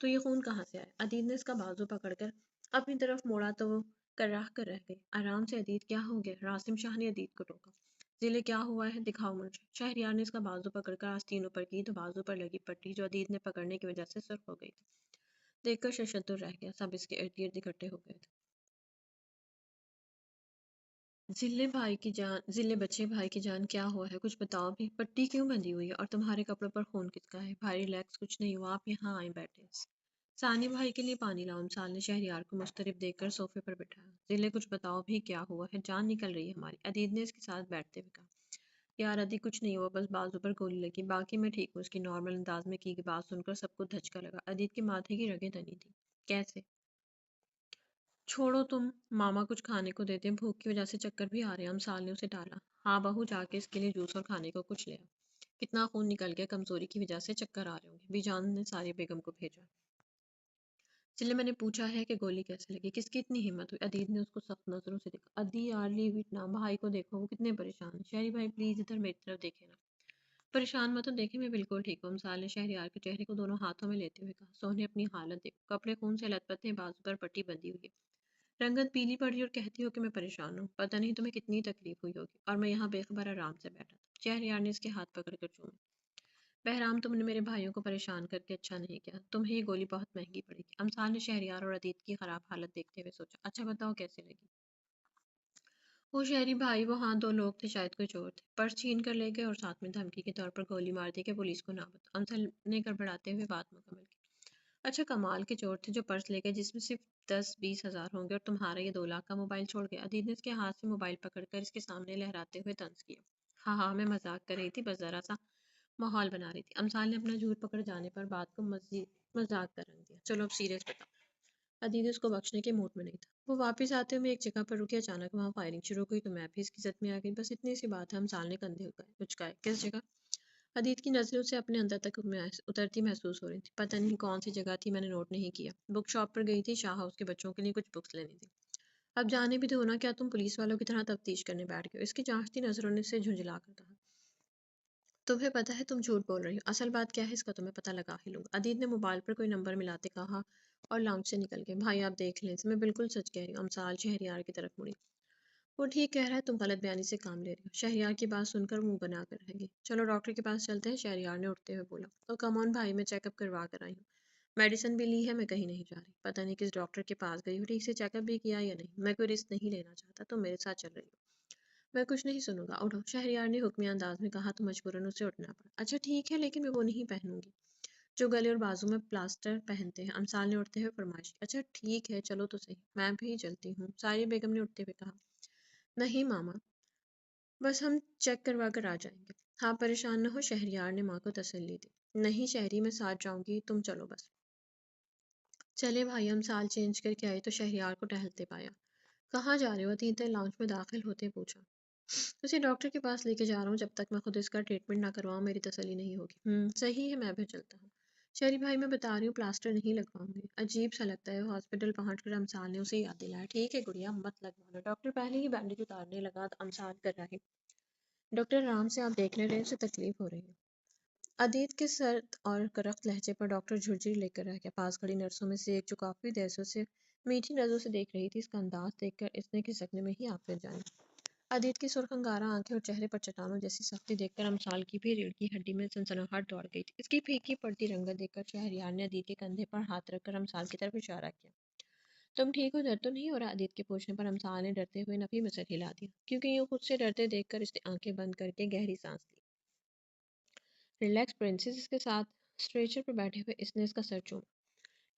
تو یہ خون کہاں سے آیا؟ عدید نے اس کا بازو پکڑ کر اپنی طرف موڑا تو وہ کراہ کر رہ گئی۔ آرام سے عدید، کیا ہو گیا؟ راسم شاہ نے عدید کو ٹوکا۔ ضلع کیا ہوا ہے؟ دکھاؤ مجھے۔ شہریار نے اس کا بازو پکڑ کر آستین اوپر کی تو بازو پر لگی پٹی جو عدید نے پکڑنے کی وجہ سے سرخ ہو گئی تھی دیکھ کر ششدر رہ گیا، سب اس کے ارد گرد اکٹھے ہو گئے تھے۔ ضلع بچے بھائی کی جان، کیا ہوا ہے؟ کچھ بتاؤ بھی، پٹی کیوں بندھی ہوئی ہے اور تمہارے کپڑوں پر خون کس کا ہے؟ بھائی ریلیکس، کچھ نہیں ہوا، آپ یہاں آئیں بیٹھے۔ ثانی بھائی کے لیے پانی لاؤ۔ امسال نے شہریار کو مضطرب دیکھ کر صوفے پر بٹھایا۔ ضلع کچھ بتاؤ بھی، کیا ہوا ہے؟ جان نکل رہی ہے ہماری، عدید نے اس کے ساتھ بیٹھتے ہوئے کہا۔ یار عدی، کچھ نہیں ہوا، بس بازو پر گولی لگی، باقی میں ٹھیک ہوں۔ اس کی نارمل انداز میں کی گئی بات سن کر سب کو دھچکا لگا۔ عدید کے ماتھے کی رگیں تنی تھی۔ کیسے؟ چھوڑو تم، ماما کچھ کھانے کو دیتے ہیں، بھوک کی وجہ سے چکر بھی آ رہے ہیں۔ امسال نے اسے ٹالا۔ ہاں بہو، جا کے اس کے لیے جوس اور کھانے کو کچھ لے آ۔ کتنا خون نکل گیا، کمزوری کی وجہ سے چکر آ رہے ہوں گے۔ بھی جان نے ساری بیگم کو بھیجا۔ اس لیے میں نے پوچھا ہے کہ گولی کیسے لگی، کس کی اتنی ہمت ہوئی؟ عدید نے اس کو سخت نظروں سے دیکھا۔ عدی یار لیو اٹ نا، بھائی کو دیکھو وہ کتنے پریشان ہیں۔ شہری بھائی پلیز ادھر میری طرف دیکھے نا۔ پریشان مت ہو، دیکھیں میں بالکل ٹھیک ہوں۔ امسال نے شہریار کے چہرے کو دونوں ہاتھوں میں لیتے ہوئے کہا۔ سونے اپنی حالت دیکھو، کپڑے خون سے لت پت ہیں، بازو پر پٹی بندھی ہوئی ہے، رنگت پیلی پڑی اور کہتی ہو کہ میں پریشان ہوں، پتہ نہیں تمہیں کتنی تکلیف ہوئی ہوگی، اور میں یہاں بے خبر آرام سے بیٹھا تھا۔ شہریار نے اس کے ہاتھ پکڑ کر چومے۔ بہرام، تم نے میرے بھائیوں کو پریشان کر کے اچھا نہیں کیا، تمہیں یہ گولی بہت مہنگی پڑے گی۔ امسال نے شہریار اور عدید کی خراب حالت دیکھتے ہوئے سوچا۔ اچھا بتاؤ کیسے لگی؟ وہ شہری بھائی، وہ ہاں 2 لوگ تھے، شاید کوئی چور تھے، پرس چھین کر لے گئے اور ساتھ میں دھمکی کے طور پر گولی مار دی کہ پولیس کو نہ بتاؤ۔ امسال نے گڑبڑاتے ہوئے بات مکمل کی۔ اچھا کمال کے چور تھے جو پرس لے گئے جس میں صرف 10-20 ہزار ہوں گے، اور تمہارا یہ 2 لاکھ کا موبائل چھوڑ گیا۔ عدید نے اس کے ہاتھ سے موبائل پکڑ کر اس کے سامنے لہراتے ہوئے طنز کیا۔ ہاں ہاں، میں مذاق کر رہی تھی، بس ذرا سا ماحول بنا رہی تھی۔ امسال نے اپنا جھوٹ پکڑ جانے پر بات کو مزید مذاق کا رنگ دیا۔ چلو اب سیریس بتاؤ۔ عدید اس کو بخشنے کے موڈ میں نہیں تھا۔ وہ واپس آتے ہوئے ایک جگہ پر رکی، اچانک وہاں فائرنگ شروع ہوئی تو میں بھی اس کی زد میں آ گئی۔ بس اتنی سی بات ہے۔ امسال نے کندھے اچکائے۔ کس جگہ؟ عدید کی نظریں اسے اپنے اندر تک اترتی محسوس ہو رہی تھی۔ پتہ نہیں کون سی جگہ تھی، میں نے نوٹ نہیں کیا۔ بک شاپ پر گئی تھی، شاہ ہاؤس کے بچوں کے لیے کچھ بکس لینی تھی۔ اب جانے بھی دو نا، کیا تم پولیس والوں کی طرح تفتیش کرنے بیٹھ گئے ہو؟ اس کی جانچتی نظروں نے اسے جھنجھلا کر کہا۔ تمہیں پتہ ہے تم جھوٹ بول رہی ہو، اصل بات کیا ہے اس کا تمہیں پتہ لگا ہی لوں گا۔ عدید نے موبائل پر کوئی نمبر ملاتے کہا اور لاؤنج سے نکل گئے۔ بھائی آپ دیکھ لیں، میں بالکل سچ کہہ رہی ہوں۔ امسال شہریار کی طرف مڑی۔ وہ ٹھیک کہہ رہا ہے، تم غلط بیانی سے کام لے رہی ہو۔ شہریار کی بات سن کر منہ بنا کر رہ گئی۔ چلو ڈاکٹر کے پاس چلتے ہیں، شہریار نے اٹھتے ہوئے بولا۔ تو کم آن بھائی، میں چیک اپ کروا کر آئی ہوں، میڈیسن بھی لی ہے، میں کہیں نہیں جا رہی۔ پتہ نہیں کس ڈاکٹر کے پاس گئی ہو، ٹھیک سے چیک اپ بھی کیا یا نہیں؟ میں کوئی رسک نہیں لینا چاہتا، تم میرے ساتھ چل رہی ہو۔ میں کچھ نہیں سنوں گا، اٹھو، شہریار نے حکمی انداز میں کہا تو مجبوراً اسے اٹھنا پڑا۔ اچھا ٹھیک ہے، لیکن میں وہ نہیں پہنوں گی جو گلے اور بازو میں پلاسٹر پہنتے ہیں۔ امسال نے اٹھتے ہوئے فرمائش کی۔ اچھا ٹھیک ہے، چلو تو صحیح، میں بھی چلتی ہوں، ساری بیگم نے اٹھتے ہوئے کہا۔ نہیں ماما، بس ہم چیک کروا کر آ جائیں گے، ہاں پریشان نہ ہو، شہریار نے ماں کو تسلی دی۔ نہیں شہری، میں ساتھ جاؤں گی، تم چلو بس۔ چلے بھائی، ہم سال چینج کر کے آئے تو شہریار کو ٹہلتے پایا۔ کہاں جا رہے ہو؟ عتیق لاؤنج میں داخل ہوتے پوچھا۔ اسے ڈاکٹر کے پاس لے کے جا رہا ہوں، جب تک میں خود اس کا ٹریٹمنٹ نہ کرواؤں میری تسلی نہیں ہوگی۔ صحیح ہے، میں بھی چلتا ہوں۔ شہری بھائی میں بتا رہی ہوں پلاسٹر نہیں لگواؤں گی، عجیب سا لگتا ہے۔ ہاسپٹل پہنچ کر امسال نے اسے یاد دلایا۔ ٹھیک ہے گڑیا، مت لگوانا۔ ڈاکٹر پہلے ہی بینڈیج اتارنے لگا تو امسال کر رہے، ڈاکٹر آرام سے، آپ دیکھ لے رہے، اسے تکلیف ہو رہی ہے۔ عدید کے سرد اور کرخت لہجے پر ڈاکٹر جھرجھری لے کر رہ گیا۔ پاس کھڑی نرسوں میں سے ایک جو کافی دیر سے اسے میٹھی نظروں سے دیکھ رہی تھی، اس کا انداز دیکھ کر اس نے کھسکنے میں ہی آنکھ مل جائیں۔ ادیت کی سرخ انگارہ آنکھیں اور چہرے پر چٹانوں جیسی سختی دیکھ کر امسال کی بھی ریڑھ کی ہڈی میں سنسناہٹ دوڑ گئی تھی۔ اس کی پھیکی پڑتی رنگت دیکھ کر شہریار نے ادیت کے کندھے پر ہاتھ رکھ کر امسال کی طرف اشارہ کیا۔ تم ٹھیک ہو؟ درد تو نہیں ہو رہا؟ ادیت کے پوچھنے پر امسال نے ڈرتے ہوئے نفی میں سر ہلا دیا، کیونکہ یوں خود سے ڈرتے دیکھ کر اس نے آنکھیں بند کر کے گہری سانس لی۔ ریلیکس پرنسس، اس کے ساتھ اسٹریچر پر بیٹھے ہوئے اس نے اس کا سر چوما۔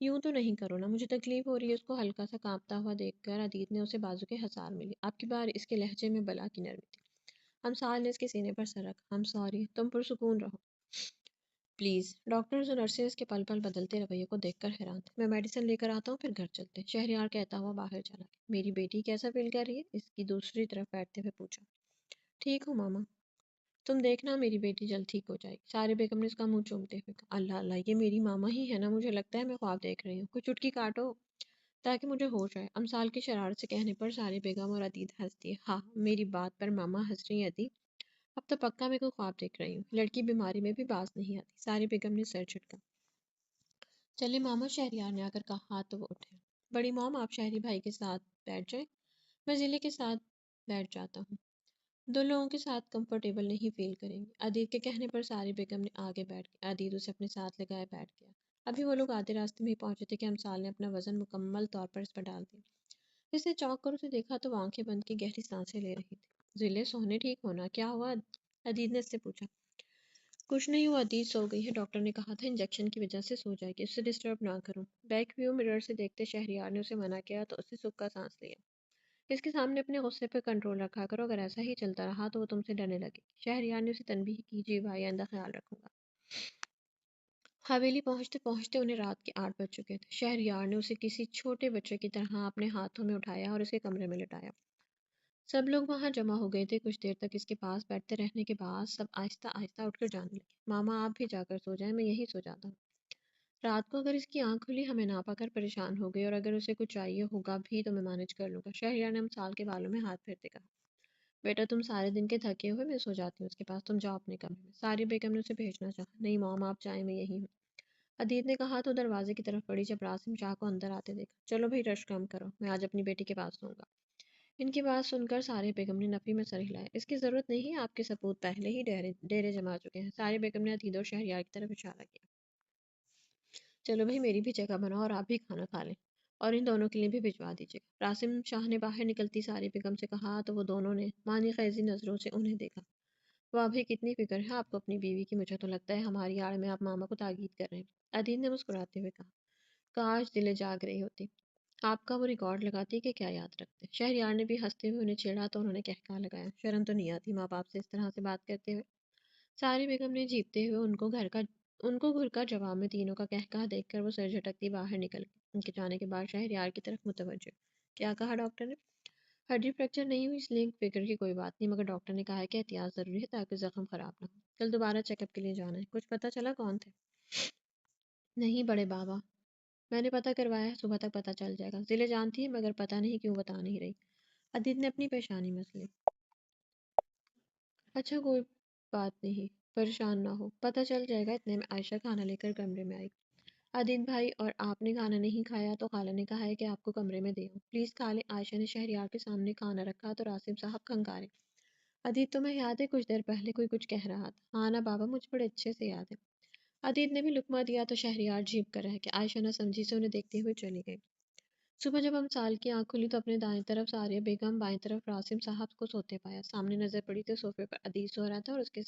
یوں تو نہیں کرو نا، مجھے تکلیف ہو رہی ہے۔ اس کو ہلکا سا کانپتا ہوا دیکھ کر ادیت نے اسے بازو کے حصار میں لی۔ اب کی بار اس کے لہجے میں بلا کی نرمی تھی۔ امسال نے اس کے سینے پر سر رکھا۔ I'm sorry، تم پرسکون رہو پلیز۔ ڈاکٹرز اور نرسز کے پل پل بدلتے رویے کو دیکھ کر حیران تھے۔ میں میڈیسن لے کر آتا ہوں، پھر گھر چلتے ہیں، شہریار کہتا ہوا باہر چلا گیا۔ میری بیٹی کیسا فیل کر رہی ہے؟ اس کی دوسری طرف بیٹھتے ہوئے پوچھا۔ ٹھیک ہوں ماما، تم دیکھنا میری بیٹی جلد ٹھیک ہو جائے گی۔ سارے بیگم نے اس کا منہ چومتے ہوئے کہا۔ اللہ اللہ، یہ میری ماما ہی ہے نا؟ مجھے لگتا ہے میں خواب دیکھ رہی ہوں۔ کوئی چٹکی کاٹو تاکہ مجھے ہوش آئے۔ امسال کی شرارت سے کہنے پر سارے بیگم اور عدید ہنس دیے۔ ہاں، میری بات پر ماما ہنس رہی ہیں عدید؟ اب تو پکا میں کوئی خواب دیکھ رہی ہوں۔ لڑکی بیماری میں بھی باز نہیں آتی۔ سارے بیگم نے سر جھٹکا۔ چلے ماما، شہریار نے آ کر کہا تو وہ اٹھے۔ بڑی موم، آپ شہری بھائی کے ساتھ بیٹھ جائیں، میں ضلع کے ساتھ بیٹھ جاتا ہوں۔ دو لوگوں کے ساتھ کمفرٹیبل نہیں فیل کریں گے۔ عدید کے کہنے پر ساری بیگم نے آگے بیٹھ گیا۔ عدید اسے اپنے ساتھ لگائے بیٹھ گیا۔ ابھی وہ لوگ آدھے راستے میں ہی پہنچے تھے کہ امسال نے اپنا وزن مکمل طور پر اس پر ڈال دیا۔ اس نے چونک کر اسے دیکھا تو وہ آنکھیں بند کی گہری سانسیں لے رہی تھی۔ ضلع سونے ٹھیک ہونا کیا ہوا؟ عدید نے اس سے پوچھا۔ کچھ نہیں ہوا، عدید سو گئی ہے، ڈاکٹر نے کہا تھا انجیکشن کی وجہ سے سو جائے گی، اسے ڈسٹرب نہ کروں۔ بیک ویو مرر سے دیکھتے شہریار نے اسے منع کیا تو اسے سکھ کا سانس لیا۔ اس کے سامنے اپنے غصے پہ کنٹرول رکھا کرو، اگر ایسا ہی چلتا رہا تو وہ تم سے ڈرنے لگے گی۔ شہریار نے اسے تنبیہ کی، جی بھائی، آئندہ خیال رکھوں گا۔ حویلی پہنچتے پہنچتے انہیں رات کے 8 بج چکے تھے۔ شہریار نے اسے کسی چھوٹے بچے کی طرح اپنے ہاتھوں میں اٹھایا اور اسے کمرے میں لٹایا۔ سب لوگ وہاں جمع ہو گئے تھے۔ کچھ دیر تک اس کے پاس بیٹھتے رہنے کے بعد سب آہستہ آہستہ اٹھ کر جانے لگے۔ ماما آپ بھی جا کر سو جائیں، میں یہی سو جاتا ہوں۔ رات کو اگر اس کی آنکھ کھلی ہمیں نہ پا کر پریشان ہو گئی، اور اگر اسے کچھ چاہیے ہوگا بھی تو میں مینج کر لوں گا۔ شہریار نے امسال کے بالوں میں ہاتھ پھیرتے کہا۔ بیٹا تم سارے دن کے تھکے ہوئے، میں سو جاتی ہوں اس کے پاس، تم جاؤ اپنے کمرے میں۔ ساری بیگم نے اسے بھیجنا چاہا۔ نہیں مام، آپ جائیں، میں یہی ہوں۔ عدید نے کہا تو دروازے کی طرف بڑھی جب راسم شاہ کو اندر آتے دیکھا۔ چلو بھائی، رش کم کرو، میں آج اپنی بیٹی کے پاس سوں گا۔ ان کی بات سن کر سارے بیگم نے نفی میں سر ہلایا۔ اس کی ضرورت نہیں، آپ کے سپوت پہلے ہی ڈیرے جما چکے ہیں۔ سارے بیگم نے عدید اور شہریار کی طرف اشارہ کیا۔ چلو بھائی، میری بھی جگہ بناؤ اور آپ بھی کھانا کھا لیں، اور ان دونوں کے لیے بھی بھجوا دیجیے گا۔ راسم شاہ نے باہر نکلتی ساری بیگم سے کہا تو وہ دونوں نے معنی خیزی نظروں سے انہیں دیکھا۔ واہ بھائی، کتنی فکر ہے آپ کو اپنی بیوی کی، مجھے تو لگتا ہے ہماری آڑ میں آپ ماما کو تاکید کر رہے ہیں۔ عدید نے مسکراتے ہوئے کہا۔ کاش دلیں جاگ رہی ہوتی، آپ کا وہ ریکارڈ لگاتی کہ کیا یاد رکھتے۔ شہریار نے بھی ہنستے ہوئے انہیں چھیڑا تو انہوں نے کہکہا لگایا۔ شرم تو نہیں آتی ماں باپ سے اس طرح سے بات کرتے ہوئے؟ ساری بیگم نے جھیپتے ہوئے ان کو گھر کا جواب میں تینوں کا کہکہا دیکھ کر وہ سر جھٹکتی باہر نکل گئی۔ ان کے جانے کے بعد شہریار کی طرف متوجہ۔ کیا کہا ڈاکٹر نے؟ ہڈی فریکچر نہیں ہوئی، اس لیے فکر کی کوئی بات نہیں، مگر ڈاکٹر نے کہا ہے کہ احتیاط ضروری ہے تاکہ زخم خراب نہ ہو۔ کل دوبارہ چیک اپ کے لیے جانا ہے۔ کچھ پتہ چلا کون تھے؟ نہیں بڑے بابا، میں نے پتہ کروایا ہے، صبح تک پتہ چل جائے گا۔ ضلع جانتی ہے مگر پتہ نہیں کیوں بتا نہیں رہی۔ عدید نے اپنی پیشانی مس لی۔ اچھا کوئی بات نہیں، پریشان نہ ہو، پتہ چل جائے گا۔ اتنے میں عائشہ کھانا لے کر کمرے میں آئی۔ عدید بھائی، اور آپ نے کھانا نہیں کھایا تو خالہ نے کہا ہے کہ آپ کو کمرے میں دے آؤں، پلیز کھا لیں۔ عائشہ نے شہریار کے سامنے کھانا رکھا تو راسم صاحب کھنکارے۔ عدید تمہیں یاد ہے کچھ دیر پہلے کوئی کچھ کہہ رہا تھا؟ ہاں نا بابا، مجھے بڑے اچھے سے یاد ہے۔ عدید نے بھی لقمہ دیا تو شہریار جھیپ کر رہ گیا۔ عائشہ نہ سمجھی سے انہیں دیکھتے ہوئے چلی گئی۔ صبح جب امسال کی آنکھ کھلی تو اپنے دائیں طرف ساریہ بیگم، بائیں طرف راسم صاحب کو سوتے پایا۔ سامنے نظر پڑی تو صوفے پر عدید سو رہا تھا اور اس کے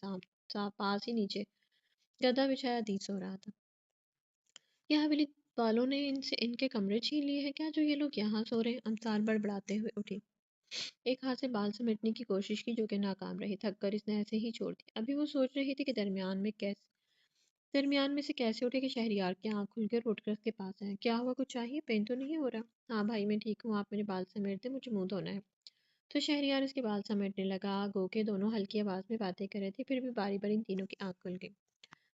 پاس ہی نیچے گدا بچھایا عدید سو رہا تھا۔ یہ حویلی والوں نے ان کے کمرے چھین لیے ہیں کیا، جو یہ لوگ یہاں سو رہے ہیں؟ امسال بڑبڑاتے ہوئے اٹھی۔ ایک ہاتھ سے بال سمیٹنے کی کوشش کی جو کہ ناکام رہی۔ تھک کر اس نے ایسے ہی چھوڑ دی۔ ابھی وہ سوچ رہی تھی کہ درمیان میں سے کیسے اٹھے کہ شہریار کی آنکھ کھل کر اٹھ کر اس کے پاس آئے۔ کیا ہوا، کچھ چاہیے؟ پین تو نہیں ہو رہا؟ ہاں بھائی، میں ٹھیک ہوں، آپ میرے بال سمیٹ دیں، مجھے منہ دھونا ہے۔ تو شہریار اس کے بال سمیٹنے لگا، گو کہ دونوں ہلکی آواز میں باتیں کر رہے تھے، پھر بھی باری باری ان تینوں کی آنکھ کھل گئی۔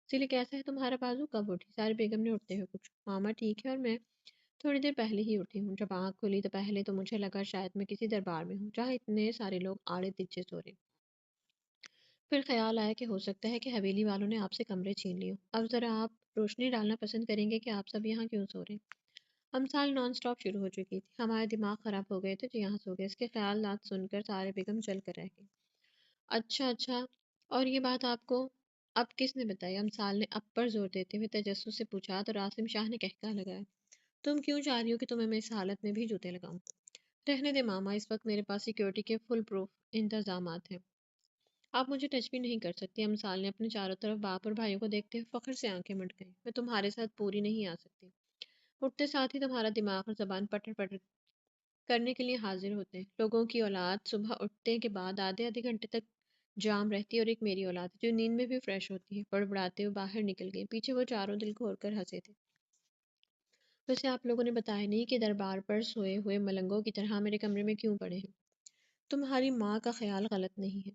ضلع کیسا ہے تمہارا بازو؟ کب اٹھی؟ سارے بیگم نے اٹھتے ہوئے پوچھا۔ ماما ٹھیک ہے، اور میں تھوڑی دیر پہلے ہی اٹھی ہوں۔ جب آنکھ کھلی تو پہلے تو مجھے لگا شاید میں کسی دربار میں ہوں جہاں اتنے سارے لوگ آڑے تیچے سو رہے۔ پھر خیال آیا کہ ہو سکتا ہے کہ حویلی والوں نے آپ سے کمرے چھین لیے ہوں۔ اب ذرا آپ روشنی ڈالنا پسند کریں گے کہ آپ سب یہاں کیوں سو رہے ہیں؟ امسال نان سٹاپ شروع ہو چکی تھی. ہمارے دماغ خراب ہو گئے تھے جو یہاں سو گئے. اس کے خیالات سن کر سارے بیگم چل کر رہ گئی. اچھا اچھا، اور یہ بات آپ کو اب کس نے بتائی؟ امسال نے اب پر زور دیتے ہوئے تجسس سے پوچھا تو راسم شاہ نے کہکا لگایا. تم کیوں چاہ رہی ہو کہ تمہیں میں اس حالت میں بھی جوتے لگاؤں؟ رہنے دے ماما، اس وقت میرے پاس سیکیورٹی کے فل پروف انتظامات ہیں. آپ مجھے ٹچ بھی نہیں کر سکتی. امسال نے اپنے چاروں طرف باپ اور بھائیوں کو دیکھتے ہوئے فخر سے آنکھیں مٹ گئیں. میں تمہارے ساتھ پوری نہیں آ سکتی. اٹھتے ساتھ ہی تمہارا دماغ اور زبان پٹر پٹر کرنے کے لیے حاضر ہوتے ہیں. لوگوں کی اولاد صبح اٹھتے کے بعد آدھے آدھے گھنٹے تک جام رہتی ہے، اور ایک میری اولاد ہے جو نیند میں بھی فریش ہوتی ہے. بڑبڑاتے ہوئے باہر نکل گئی. پیچھے وہ چاروں دل کھول کر ہنسے تھے. ویسے آپ لوگوں نے بتایا نہیں کہ دربار پر سوئے ہوئے ملنگوں کی طرح میرے کمرے میں کیوں پڑے ہیں؟ تمہاری ماں کا خیال غلط نہیں ہے.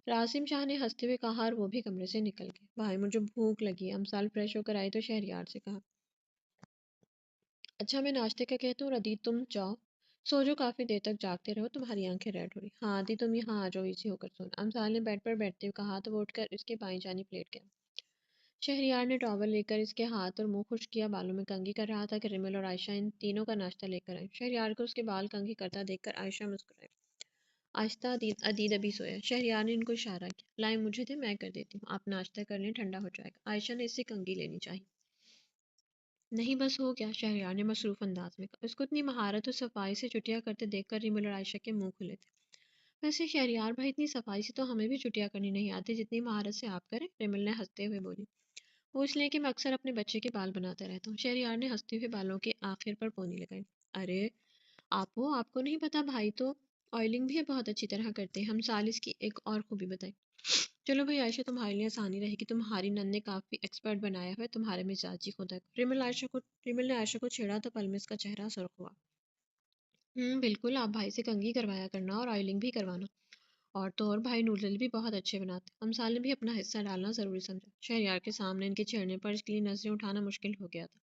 راسم شاہ نے ہنستے ہوئے کہا، اور وہ بھی کمرے سے نکل گئے. بھائی مجھے بھوک لگی ہے. امسال فریش ہو کر آئی تو شہریار سے کہا، اچھا میں ناشتے کا کہتا ہوں. ردی تم جاؤ سو جو، کافی دیر تک جاگتے رہو. تمہاری آنکھیں ریڈ ہو رہی. ہاں دی تم یہاں آ جاؤ، ایزی ہو کر سونا. امسال نے بیڈ پر بیٹھتے ہوئے کہا تو وہ اٹھ کر اس کے بائیں جانب لیٹ گیا. شہریار نے ٹاول لے کر اس کے ہاتھ اور منہ خشک کیا. بالوں میں کنگھی کر رہا تھا کہ ریمل اور عائشہ ان تینوں کا ناشتہ لے کر آئے. شہریار کو اس کے بال کنگھی کرتا دیکھ کر عائشہ مسکرائی. آہستہ عدید ابھی سویا. شہریار نے ان کو اشارہ کیا. لائیں مجھے دے، میں کر دیتی ہوں. آپ ناشتہ کر لیں، ٹھنڈا ہو جائے گا. عائشہ نے اس سے کنگھی لینی چاہی. نہیں بس ہو گیا، شہریار نے مصروف انداز میں کہا. اس کو اتنی مہارت اور صفائی سے چٹیاں کرتے دیکھ کر ریمل اور عائشہ کے منہ کھلے تھے. ویسے شہریار بھائی اتنی صفائی سے تو ہمیں بھی چٹیاں کرنی نہیں آتی جتنی مہارت سے آپ کریں. ریمل نے ہنستے ہوئے بولی. وہ اس لیے کہ میں اکثر اپنے بچے کے بال بناتا رہتا ہوں. شہریار نے ہنستے ہوئے بالوں کے آخر پر پونی لگائی. ارے آپ کو نہیں پتا، بھائی تو آئلنگ بھی بہت اچھی طرح کرتے ہیں. ہم سالس کی ایک اور خوبی بتائی. چلو بھائی عائشہ، تمہارے لیے آسانی رہے گی. تمہاری نن نے کافی ایکسپرٹ بنایا ہوا ہے تمہارے مزاجی خدا کو. ریمل نے عائشہ کو چھیڑا تو پل میں اس کا چہرہ سرخ ہوا. بالکل، آپ بھائی سے کنگھی کروایا کرنا اور آئلنگ بھی کروانا. اور بھائی نوڈل بھی بہت اچھے بناتے. امسال نے بھی اپنا حصہ ڈالنا ضروری سمجھا. شہریار کے سامنے ان کے چھیڑنے پر اس کے لیے نظریں اٹھانا مشکل ہو گیا تھا.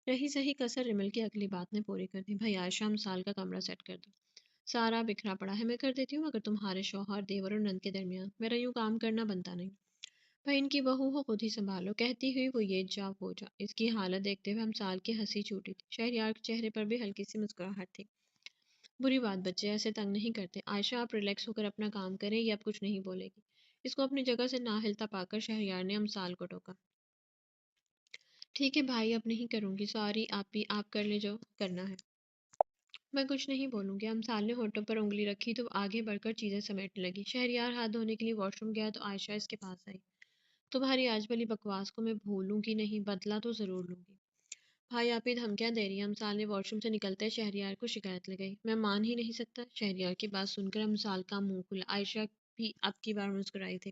رہی صحیح کسر ریمل کی اگلی بات نے پوری کر دی. بھائی عائشہ، امسال کا کمرہ سیٹ کر دو. سارا بکھرا پڑا ہے. میں کر دیتی ہوں، مگر تمہارے شوہر دیور اور نند کے درمیان میرا یوں کام کرنا بنتا نہیں. بھائی ان کی بہو ہو، خود ہی سنبھالو. کہتی ہوئی وہ یہ جا وہ جا. اس کی حالت دیکھتے ہوئے امسال کی ہنسی چھوٹی تھی. شہریار کے چہرے پر بھی ہلکی سی مسکراہٹ تھی. بری بات بچے ایسے تنگ نہیں کرتے. عائشہ آپ ریلیکس ہو کر اپنا کام کریں، یہ اب کچھ نہیں بولے گی. اس کو اپنی جگہ سے نہ ہلتا پا کر شہریار نے امسال کو ٹوکا. ٹھیک ہے بھائی، اب نہیں کروں گی. سوری آپ کر لے جو کرنا ہے. میں کچھ نہیں بولوں گی. امسال نے ہونٹوں پر انگلی رکھی تو آگے بڑھ کر چیزیں سمیٹنے لگی. شہریار ہاتھ دھونے کے لیے واش روم گیا تو عائشہ اس کے پاس آئی. تمہاری آج والی بکواس کو میں بھولوں گی نہیں، بدلہ تو ضرور لوں گی. بھائی آپ ہی دھمکیاں دے رہی ہیں. امسال نے واش روم سے نکلتے شہریار کو شکایت لگائی. میں مان ہی نہیں سکتا. شہریار کی بات سن کر امسال کا منہ کھلا. عائشہ بھی اب کی بار مسکرائی تھی.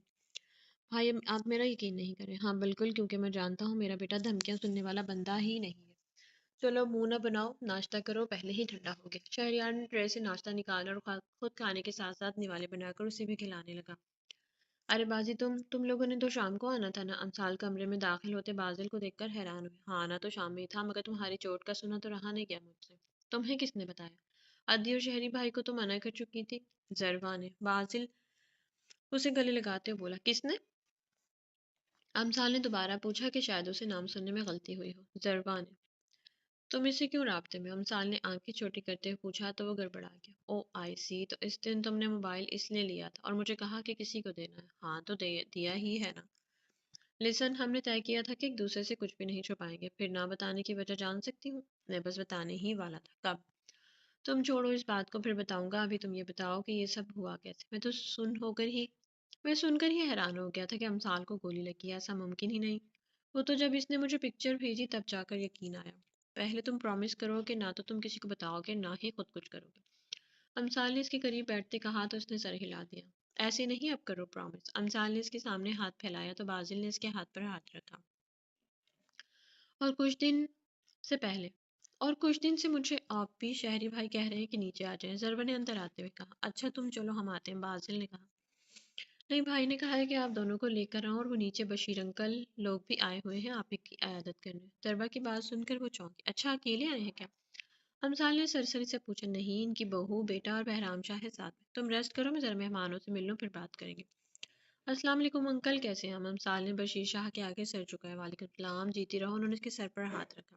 بھائی آپ میرا یقین نہیں کریں. ہاں بالکل، کیونکہ میں جانتا ہوں میرا بیٹا دھمکیاں سننے والا بندہ ہی نہیں ہے. چلو منہ نہ بناؤ، ناشتہ کرو، پہلے ہی ٹھنڈا ہو گیا. شہریار نے ٹرے سے ناشتہ نکالا اور خود کھانے کے ساتھ ساتھ نوالے بنا کر اسے بھی کھلانے لگا. ارے بازی، تم لوگوں نے تو شام کو آنا تھا نا؟ امسال کمرے میں داخل ہوتے بازل کو دیکھ کر حیران ہوئی. ہاں آنا تو شام میں ہی تھا، مگر تمہاری چوٹ کا سنا تو رہا نہیں گیا مجھ سے. تمہیں کس نے بتایا؟ ادی اور شہری بھائی کو تو منع کر چکی تھی. زروا نے. بازل اسے گلے لگاتے ہوئے بولا. کس نے؟ امسال نے دوبارہ پوچھا کہ شاید اسے نام سننے میں غلطی ہوئی ہو. زروا نے. تم اس سے کیوں رابطے میں؟ امسال نے آنکھیں چھوٹی کرتے ہوئے پوچھا تو وہ گڑبڑا گیا. او آئی سی، تو اس دن تم نے موبائل اس لیے لیا تھا اور مجھے کہا کہ کسی کو دینا ہے. ہاں تو دیا ہی ہے نا. لسن، ہم نے طے کیا تھا کہ ایک دوسرے سے کچھ بھی نہیں چھپائیں گے. پھر نہ بتانے کی وجہ جان سکتی ہوں؟ میں بس بتانے ہی والا تھا. کب؟ تم چھوڑو اس بات کو، پھر بتاؤں گا. ابھی تم یہ بتاؤ کہ یہ سب ہوا کیسے؟ میں سن کر ہی حیران ہو گیا تھا کہ امسال کو گولی لگی ہے. ایسا ممکن ہی نہیں. وہ تو جب اس نے مجھے پکچر بھیجی تب جا کر یقین آیا. پہلے تم پرومس کرو کہ نہ تو تم کسی کو بتاؤ گے، نہ ہی خود کچھ کرو گے. امسال نے اس کے قریب بیٹھتے کہا تو اس نے سر ہلا دیا. ایسے نہیں، اب کرو پرومس. امسال نے اس کے سامنے ہاتھ پھیلایا تو بازل نے اس کے ہاتھ پر ہاتھ رکھا. اور کچھ دن سے مجھے آپ بھی شہری بھائی کہہ رہے ہیں کہ نیچے آ جائیں. ضرور نے اندر آتے ہوئے کہا. اچھا تم چلو، ہم آتے ہیں. بازل نے کہا. نہیں، بھائی نے کہا ہے کہ آپ دونوں کو لے کر آؤں، اور وہ نیچے بشیر انکل لوگ بھی آئے ہوئے ہیں آپ کی عیادت کرنے. ضربا کی بات سن کر وہ چونکی. اچھا اکیلے آئے ہیں کیا؟ امسال نے سرسری سے پوچھا. نہیں، ان کی بہو، بیٹا اور بہرام شاہ ہے ساتھ میں. تم ریسٹ کرو، میں ذرا مہمانوں سے مل لوں، پھر بات کریں گے. السلام علیکم انکل، کیسے ہیں ہم؟ امسال نے بشیر شاہ کے آگے سر جھکایا. وعلیکم السلام، جیتی رہو. انہوں نے اس کے سر پر ہاتھ رکھا.